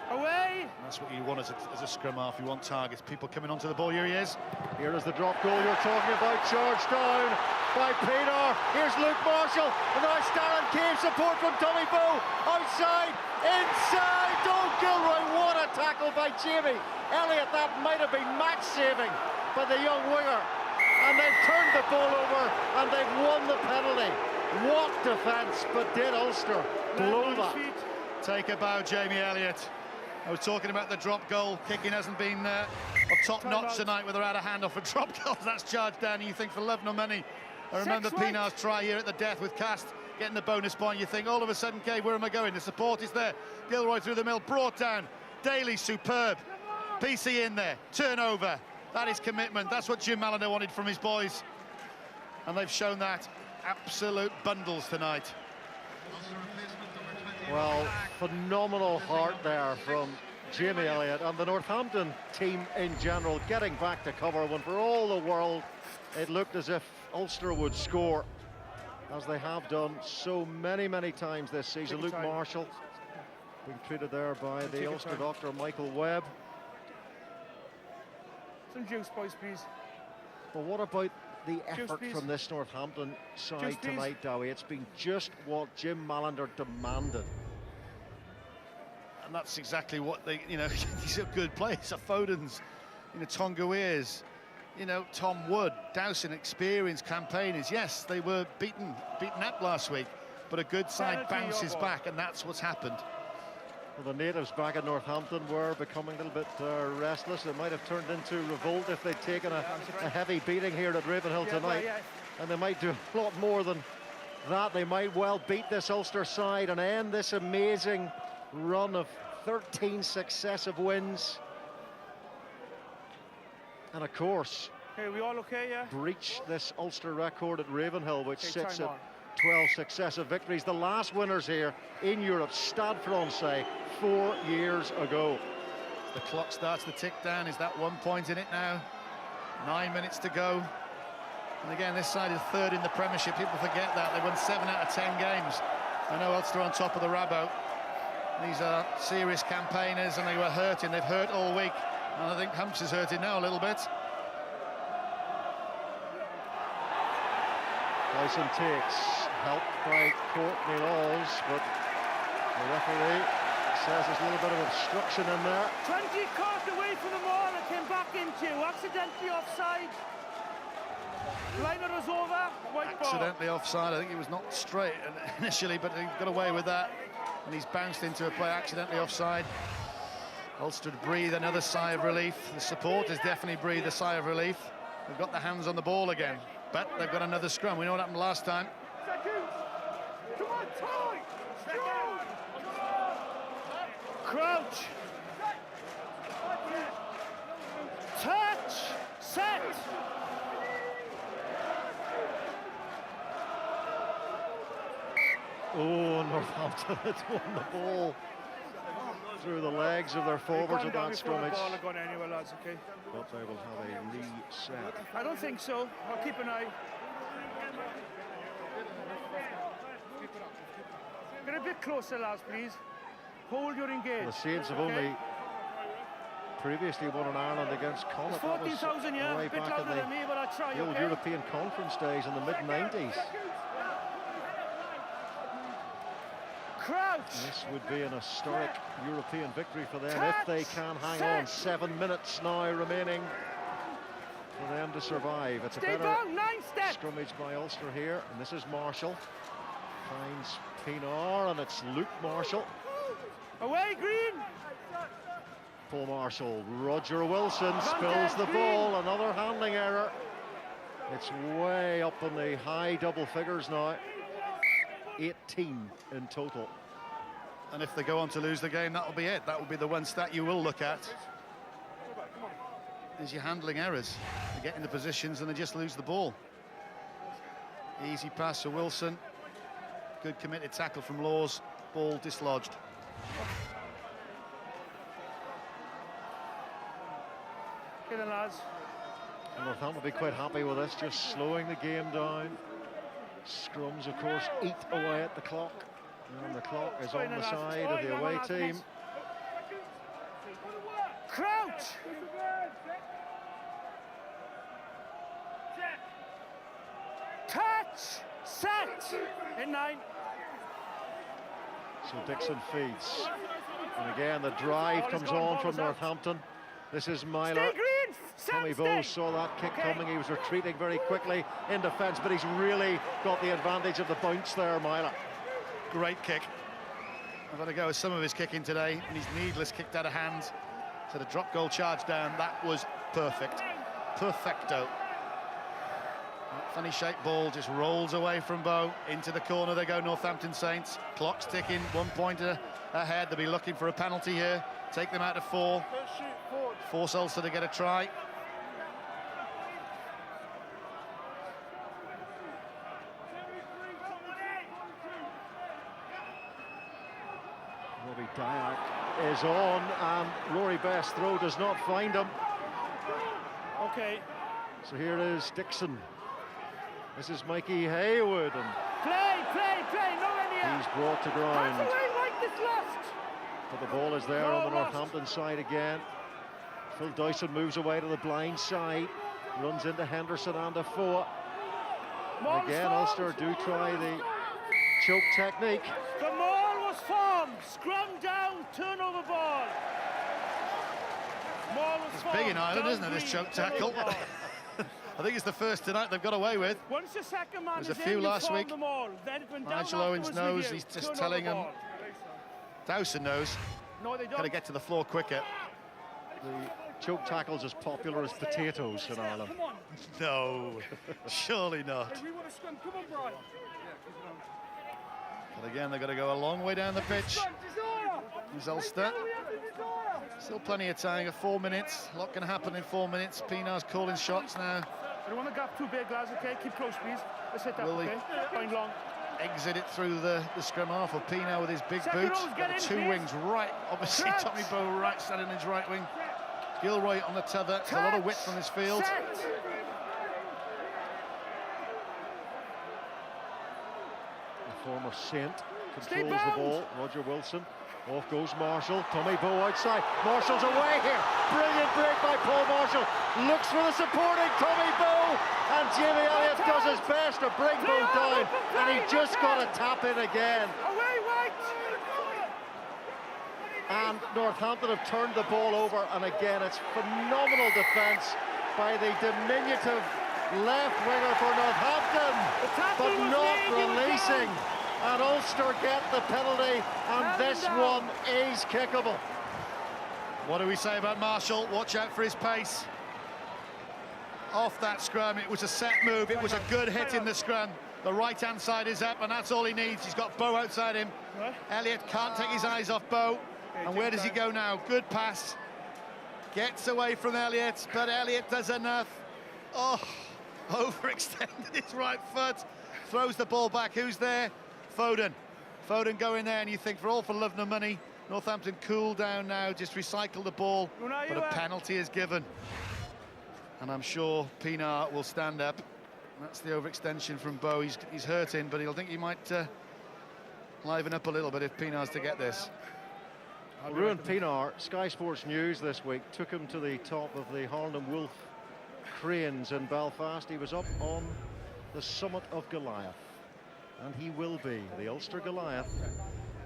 Away! That's what you want as a scrum half. You want targets, people coming onto the ball. Here he is. Here is the drop goal you're talking about, charged down by Peter. Here's Luke Marshall, and now Stalin Cave support from Tommy Bowe. Outside, inside, Don Gilroy. What a tackle by Jamie Elliott. That might have been match-saving by the young winger. And they've turned the ball over, and they've won the penalty. What defence, but did Ulster blow that? Take a bow, Jamie Elliott. I was talking about the drop goal. Kicking hasn't been top notch tonight with her out of hand off a drop goal. That's charged down, and you think for love nor money. I remember Pinar's try here at the death with Cast getting the bonus point. You think all of a sudden, Kay, where am I going? The support is there. Gilroy through the middle, brought down. Daly superb. PC in there, turnover. That is commitment. That's what Jim Mallander wanted from his boys, and they've shown that. Absolute bundles tonight. Well, phenomenal heart there from Jamie Elliott and the Northampton team in general, getting back to cover when for all the world it looked as if Ulster would score, as they have done so many times this season. Luke Marshall being treated there by the Ulster doctor Michael Webb. Some juice, boys, please. But what about the effort from this Northampton side tonight, Dowie? It's been just what Jim Mallander demanded. And that's exactly what they, these are good players. Foden's, Tongueers, Tom Wood, Dowson, experienced campaigners. Yes, they were beaten up last week, but a good side bounces back, and that's what's happened. Well, the natives back at Northampton were becoming a little bit restless. It might have turned into revolt if they'd taken a heavy beating here at Ravenhill tonight. And they might do a lot more than that. They might well beat this Ulster side and end this amazing run of 13 successive wins. And of course, we all okay, yeah? breach this Ulster record at Ravenhill, which sits at 12 successive victories. The last winners here in Europe, Stade Francais, 4 years ago. The clock starts to tick down. Is that 1 point in it now? 9 minutes to go. And again, this side is third in the Premiership. People forget that. They won 7 out of 10 games. I know Ulster on top of the Rabo. These are serious campaigners, and they were hurting. They've hurt all week. And I think Humps is hurting now a little bit. Dyson takes, helped by Courtney Laws, but the referee says there's a little bit of obstruction in there. 20 caught away from the ball and came back into, accidentally offside. Liner was over, white ball. Accidentally offside. I think he was not straight initially, but he got away with that. And he's bounced into a play accidentally offside. Ulster to breathe another sigh of relief. The supporters definitely breathe a sigh of relief. They've got their hands on the ball again, but they've got another scrum. We know what happened last time. Come on, time! Crouch! Touch! Set! Oh, Northampton had won the ball through the legs of their forwards at that scrummage. Gone anywhere, lads, okay? But they will have a reset. I don't think so. I'll keep an eye. Get a bit closer, lads, please. Hold your engage. The Saints have only previously won in Ireland against Connacht. 14,000, yeah. Way A bit back louder in than me, but I'll try, the old okay? European Conference days in the mid-90s. Crouch! This would be an historic European victory for them if they can hang on. 7 minutes now remaining for them to survive. It's a better Down, 9 steps. scrummage by Ulster here, and this is Marshall. Finds Pinar, and it's Luke Marshall. Away, Green! Paul Marshall, Roger Wilson spills the ball, another handling error. It's way up in the high double figures now. 18 in total. And if they go on to lose the game, that'll be it. That will be the one stat you will look at. Is your handling errors. They get into positions and they just lose the ball. Easy pass to Wilson. Good committed tackle from Laws. Ball dislodged. Get in, lads. And Northampton will be quite happy with this, just slowing the game down. Scrums, of course, eat away at the clock. And the clock is on the side of the away team. Crouch! Touch! Set! In 9. So Dixon feeds. And again, the drive comes on from Northampton. This is Myler. Stay green! Tommy Bowes saw that kick coming. He was retreating very quickly in defence, but he's really got the advantage of the bounce there, Myler. Great kick. I've had to go with some of his kicking today, and he's needless kicked out of hand. So the drop goal charge down, that was perfect. Perfecto. That funny shaped ball just rolls away from Bow. Into the corner they go, Northampton Saints. Clock's ticking, 1 point ahead. They'll be looking for a penalty here. Take them out to 4. Force Ulster to get a try. Robbie Dyack is on, and Rory Best's throw does not find him. Okay. So here is Dixon. This is Mikey Haywood, and Play, no any. he's brought to ground. That's away, Mike, this lost. But the ball is there on the Northampton side again. Phil Dyson moves away to the blind side, runs into Henderson and a 4. Again, Ulster do try the choke technique. The maul was formed, scrum down, turnover ball. Maul was formed. Big in Ireland, isn't it, this choke tackle? I think it's the first tonight they've got away with. Once the second man There's is a few in, you last form week. them all. Then it went down Nigel Owens afterwards knows, with you. he's just Turnover telling him. ball. Dowson knows. No, they don't. Got to get to the floor quicker. The choke tackle's as popular as potatoes in Ireland. Come on. No, surely not. We want to scrum. Come on, Brian. But again, they've got to go a long way down the pitch. Here's Ulster. Still plenty of time, 4 minutes. A lot can happen in 4 minutes. Pinar's calling shots now. I don't want to gap too big, lads, okay? Keep close, please. Let's hit that, Will he? okay? Point long. exit it through the scrum half of Pienaar with his big Second boots. rows, get in, Two please. wings right, obviously Touch. Tommy Bowe right, standing in his right wing. Gilroy on the tether. There's a lot of width on this field. Set. The former Saint Stay controls the bound. ball. Roger Wilson. Off goes Marshall. Tommy Bowe outside. Marshall's away here. Brilliant break by Paul Marshall. Looks for the supporting Tommy Bowe. And Jamie Elliott does his best to bring Bowe down. And he just got a tap in again. Away, White. And Northampton have turned the ball over. And again, it's phenomenal defence by the diminutive left winger for Northampton. But was not made, he was releasing. down. And Ulster get the penalty, and this one is kickable. What do we say about Marshall? Watch out for his pace. Off that scrum, it was a set move, it was a good hit in the scrum. The right-hand side is up, and that's all he needs. He's got Bowe outside him. Elliott can't take his eyes off Bowe. And where does he go now? Good pass. Gets away from Elliott, but Elliott does enough. Oh, overextended his right foot. Throws the ball back. Who's there? Foden. Foden going there, and you think, for all for love nor money, Northampton cool down now, just recycle the ball, but a penalty is given. And I'm sure Pienaar will stand up. That's the overextension from Bowe. He's hurting, but he'll think he might liven up a little bit if Pienaar's to get this. Ruan Pienaar, Sky Sports News this week, took him to the top of the Harland and Wolff cranes in Belfast. He was up on the summit of Goliath. And he will be the Ulster Goliath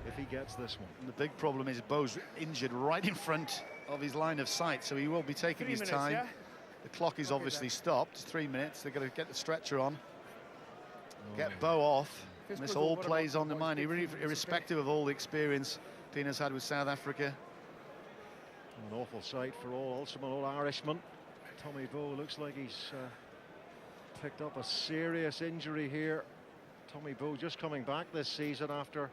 if he gets this one. And the big problem is Bowe's injured right in front of his line of sight, so he will be taking his time. Yeah? The clock is obviously stopped. 3 minutes. They're going to get the stretcher on, get Bowe off. And this all plays on the mind, irrespective of all the experience Pienaar's had with South Africa. An awful sight for all Ulstermen, all Irishmen. Tommy Bowe looks like he's picked up a serious injury here. Tommy Bowe just coming back this season after,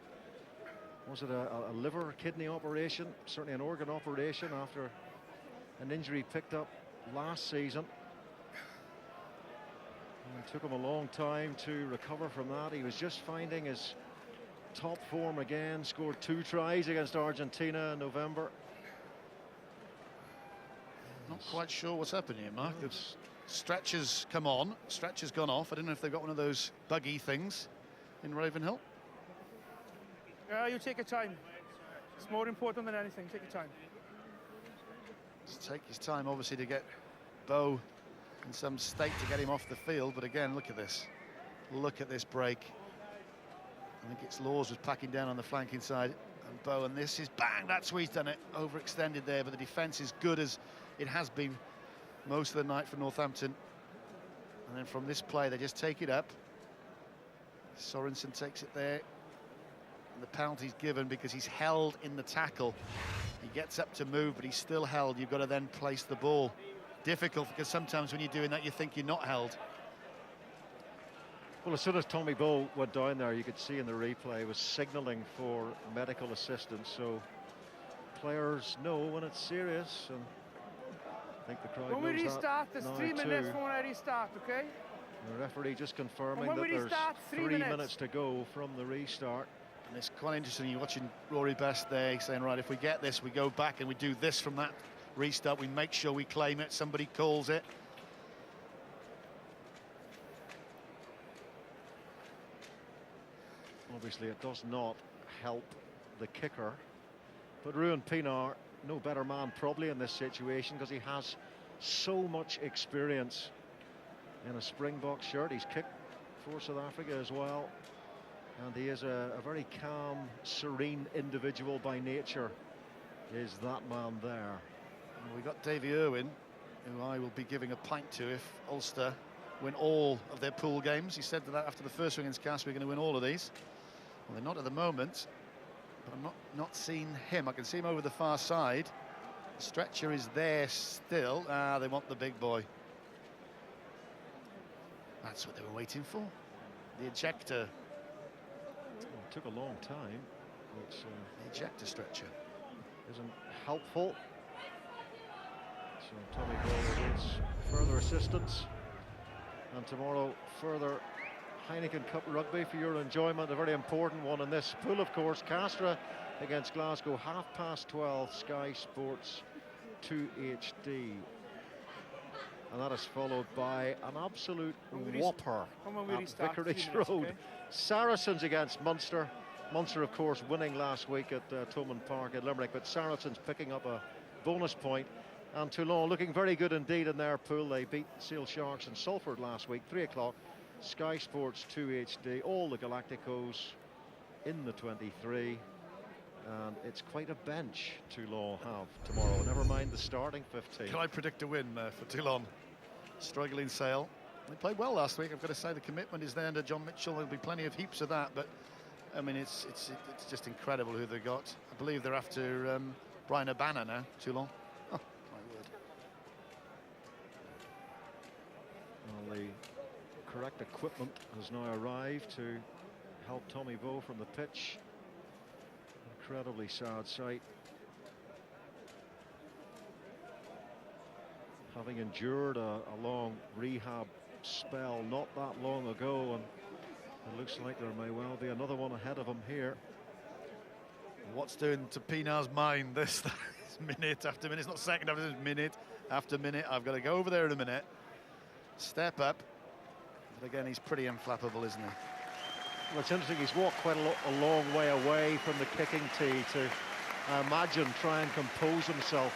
was it a liver kidney operation, certainly an organ operation after an injury picked up last season. And it took him a long time to recover from that. He was just finding his top form again, scored 2 tries against Argentina in November. Not quite sure what's happened here, Mark. The stretcher's come on, stretcher's gone off. I don't know if they've got one of those buggy things in Ravenhill. You take your time. It's more important than anything. Take your time. Just take his time, obviously, to get Bowe in some state to get him off the field. But again, look at this. Look at this break. I think it's Laws was packing down on the flanking side. And Bowe, and this is bang, that's where he's done it. Overextended there, but the defence is good as it has been most of the night for Northampton. And then from this play, they just take it up. Sorensen takes it there. And the penalty's given because he's held in the tackle. He gets up to move, but he's still held. You've got to then place the ball. Difficult, because sometimes when you're doing that, you think you're not held. Well, as soon as Tommy Bowe went down there, you could see in the replay, was signalling for medical assistance. So players know when it's serious, and I think the crowd When we knows restart, that there's now 3 minutes too. from when I restart, okay? The referee just confirming And that when we there's restart, 3 3 minutes to go from the restart. And it's quite interesting, you're watching Rory Best there saying, right, if we get this, we go back and we do this from that restart, we make sure we claim it, somebody calls it. Obviously it does not help the kicker, but Ruan Pienaar, no better man probably in this situation, because he has so much experience in a Springbok shirt. He's kicked for South Africa as well, and he is a very calm, serene individual by nature, is that man there. And we got Davy Irwin, who I will be giving a pint to if Ulster win all of their pool games. He said that after the first win against Casper, we're going to win all of these. Well, they're not at the moment, but I'm not seeing him. I can see him over the far side. The stretcher is there still. They want the big boy. That's what they were waiting for. The ejector. Well, it took a long time. But, the ejector stretcher isn't helpful. So Tommy Bowe gets further assistance, and tomorrow further Heineken Cup rugby for your enjoyment, a very important one in this pool, of course. Castra against Glasgow, 12:30, Sky Sports 2 HD. And that is followed by an absolute whopper at Vicarage Road. Okay. Saracens against Munster. Munster, of course, winning last week at Thomond Park at Limerick, but Saracens picking up a bonus point. And Toulon looking very good indeed in their pool. They beat Sale Sharks and Salford last week, 3 o'clock. Sky Sports 2 HD, all the Galacticos in the 23. And it's quite a bench Toulon have tomorrow, never mind the starting 15. Can I predict a win for Toulon? Struggling Sale. They played well last week. I've got to say the commitment is there under John Mitchell. There'll be plenty of heaps of that, but I mean it's just incredible who they got. I believe they're after Brian Urbana now, Toulon. Oh, my word. Well, the correct equipment has now arrived to help Tommy Bowe from the pitch. Incredibly sad sight. Having endured a long rehab spell not that long ago, and it looks like there may well be another one ahead of him here. What's doing to Pinar's mind this minute after minute? It's not second after minute after minute. I've got to go over there in a minute. Step up. But again, he's pretty unflappable, isn't he? Well, it's interesting, he's walked quite a long way away from the kicking tee to, I imagine, try and compose himself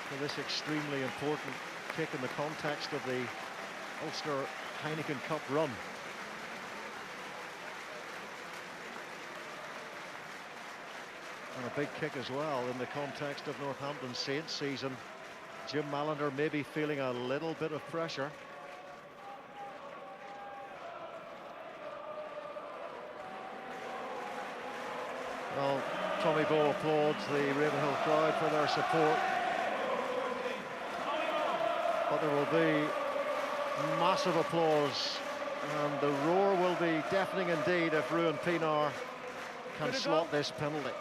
for this extremely important kick in the context of the Ulster Heineken Cup run. And a big kick as well in the context of Northampton Saints season. Jim Mallender maybe feeling a little bit of pressure. Well, Tommy Bowe applauds the Ravenhill crowd for their support. But there will be massive applause, and the roar will be deafening indeed if Ruan Pinar can slot this penalty.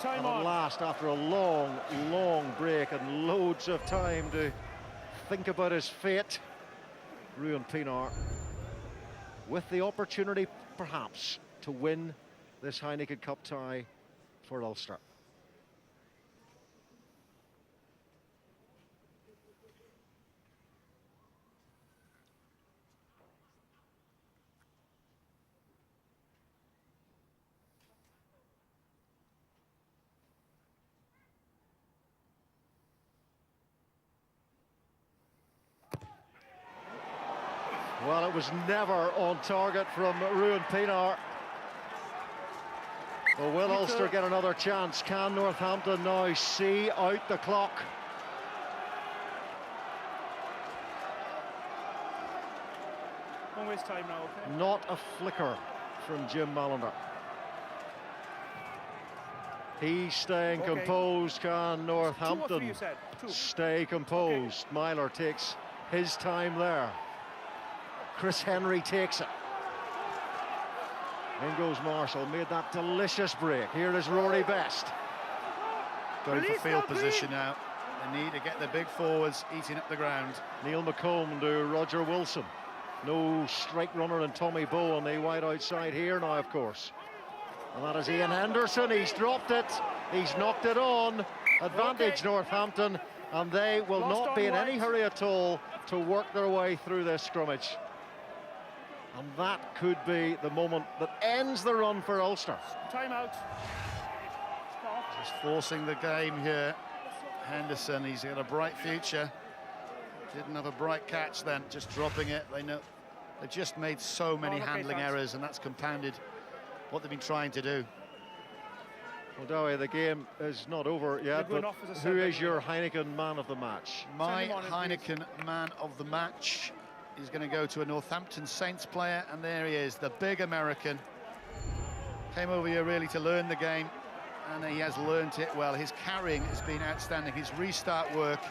And at last, after a long, long break and loads of time to think about his fate, Ruan Pinar with the opportunity perhaps to win this Heineken Cup tie for Ulster. Well, it was never on target from Ruan Pinar. Well, will Ulster get another chance? Can Northampton now see out the clock? Don't waste time now, okay? Not a flicker from Jim Mallender. He's staying composed. Can Northampton stay composed? Myler takes his time there. Chris Henry takes it. In goes Marshall, made that delicious break. Here is Rory Best. Going for field position now. They need to get the big forwards eating up the ground. Neil McComb to Roger Wilson. No strike runner and Tommy Bowe on the wide outside here now, of course. And that is Ian Henderson. He's dropped it. He's knocked it on. Advantage Northampton, and they will not be in any hurry at all to work their way through this scrummage. And that could be the moment that ends the run for Ulster. Time out. Just forcing the game here. Henderson, he's got a bright future. Didn't have a bright catch then, just dropping it. They know they've just made so many handling errors, and that's compounded what they've been trying to do. Well, Dowie, the game is not over yet, but who is your Heineken man of the match? My Heineken man of the match is going to go to a Northampton Saints player, and there he is, the big American. Came over here really to learn the game, and he has learnt it well. His carrying has been outstanding. His restart work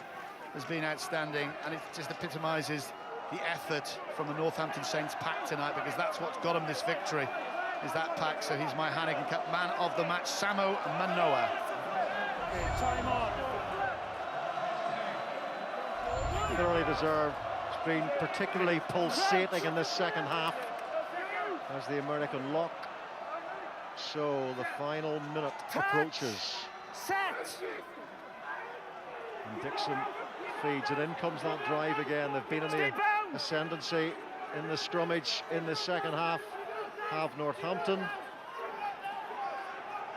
has been outstanding, and it just epitomises the effort from the Northampton Saints pack tonight, because that's what's got him this victory, is that pack. So he's my Heineken Cup man of the match, Samo Manoa. Okay, time on. Thoroughly deserved. It's been particularly pulsating in this second half. as the American lock. So the final minute approaches. Set. And Dixon feeds, and in comes that drive again. They've been in the ascendancy in the scrummage in the second half. Have Northampton,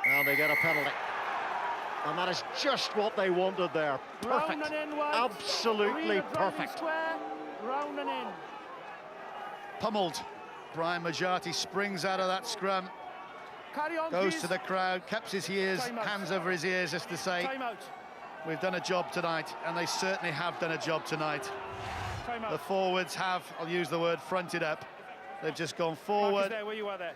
and they get a penalty. And that is just what they wanted there. Perfect. Absolutely perfect. Round and in. Pummeled. Brian Majati springs out of that scrum. Carry on, goes please. to the crowd, kept his ears, hands over his ears, as to say, we've done a job tonight, and they certainly have done a job tonight. The forwards have, I'll use the word, fronted up. They've just gone forward where you are there.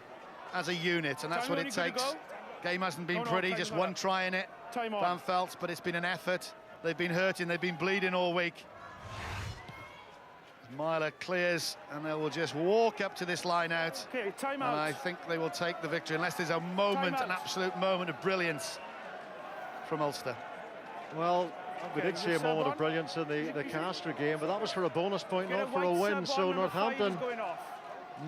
as a unit, and that's what it takes. Game hasn't been pretty, just one try in it. Van Veldt, but it's been an effort. They've been hurting, they've been bleeding all week. Myler clears, and they will just walk up to this line out. Okay, and I think they will take the victory, unless there's a moment, an absolute moment of brilliance from Ulster. Well, we did see a moment of brilliance in the Castor game, but that was for a bonus point, not for a win. So Northampton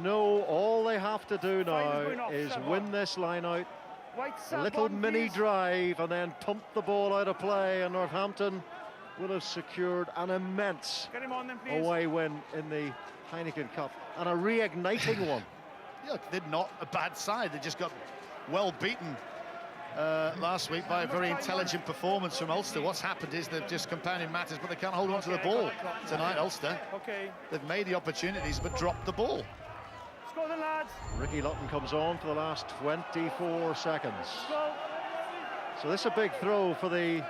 know all they have to do now is win this line out. A little mini drive and then pump the ball out of play, and Northampton will have secured an immense away win in the Heineken Cup, and a reigniting one. Yeah, they're not a bad side. They just got well beaten last week by a very intelligent performance from Ulster. What's happened is they've just compounded matters, but they can't hold on to the ball tonight, Ulster. They've made the opportunities, but dropped the ball. Ricky Lutton comes on for the last 24 seconds. So this is a big throw for the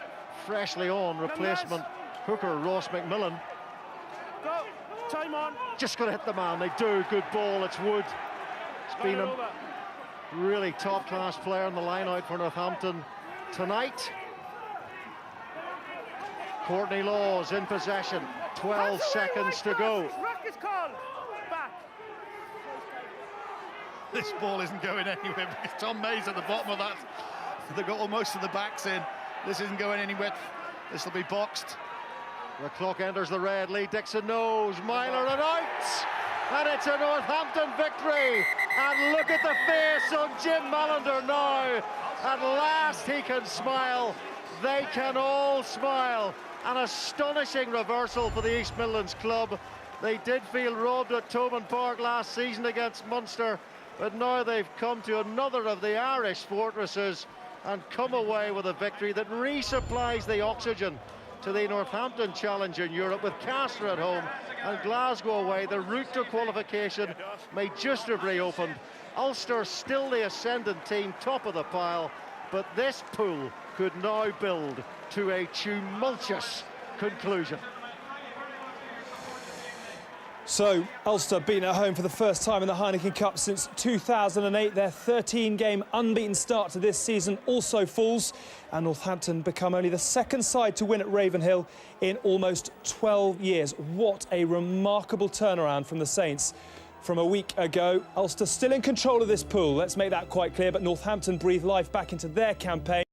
freshly on replacement hooker Ross McMillan. Time on. Just going to hit the man. They do. Good ball. It's Wood. It's been a really top-class player in the line-out for Northampton tonight. Courtney Laws in possession. 12 seconds to go. This ball isn't going anywhere because Tom May's at the bottom of that. They've got almost of the backs in. This isn't going anywhere. This will be boxed. The clock enters the red. Lee Dixon knows. Myler and out. And it's a Northampton victory. And look at the face on Jim Mallender now. At last he can smile. They can all smile. An astonishing reversal for the East Midlands club. They did feel robbed at Thomond Park last season against Munster, but now they've come to another of the Irish fortresses and come away with a victory that resupplies the oxygen to the Northampton challenge in Europe, with Castor at home and Glasgow away. The route to qualification may just have reopened. Ulster still the ascendant team, top of the pile, but this pool could now build to a tumultuous conclusion. So, Ulster beaten at home for the first time in the Heineken Cup since 2008. Their 13-game unbeaten start to this season also falls, and Northampton become only the second side to win at Ravenhill in almost 12 years. What a remarkable turnaround from the Saints from a week ago. Ulster still in control of this pool, let's make that quite clear, but Northampton breathe life back into their campaign.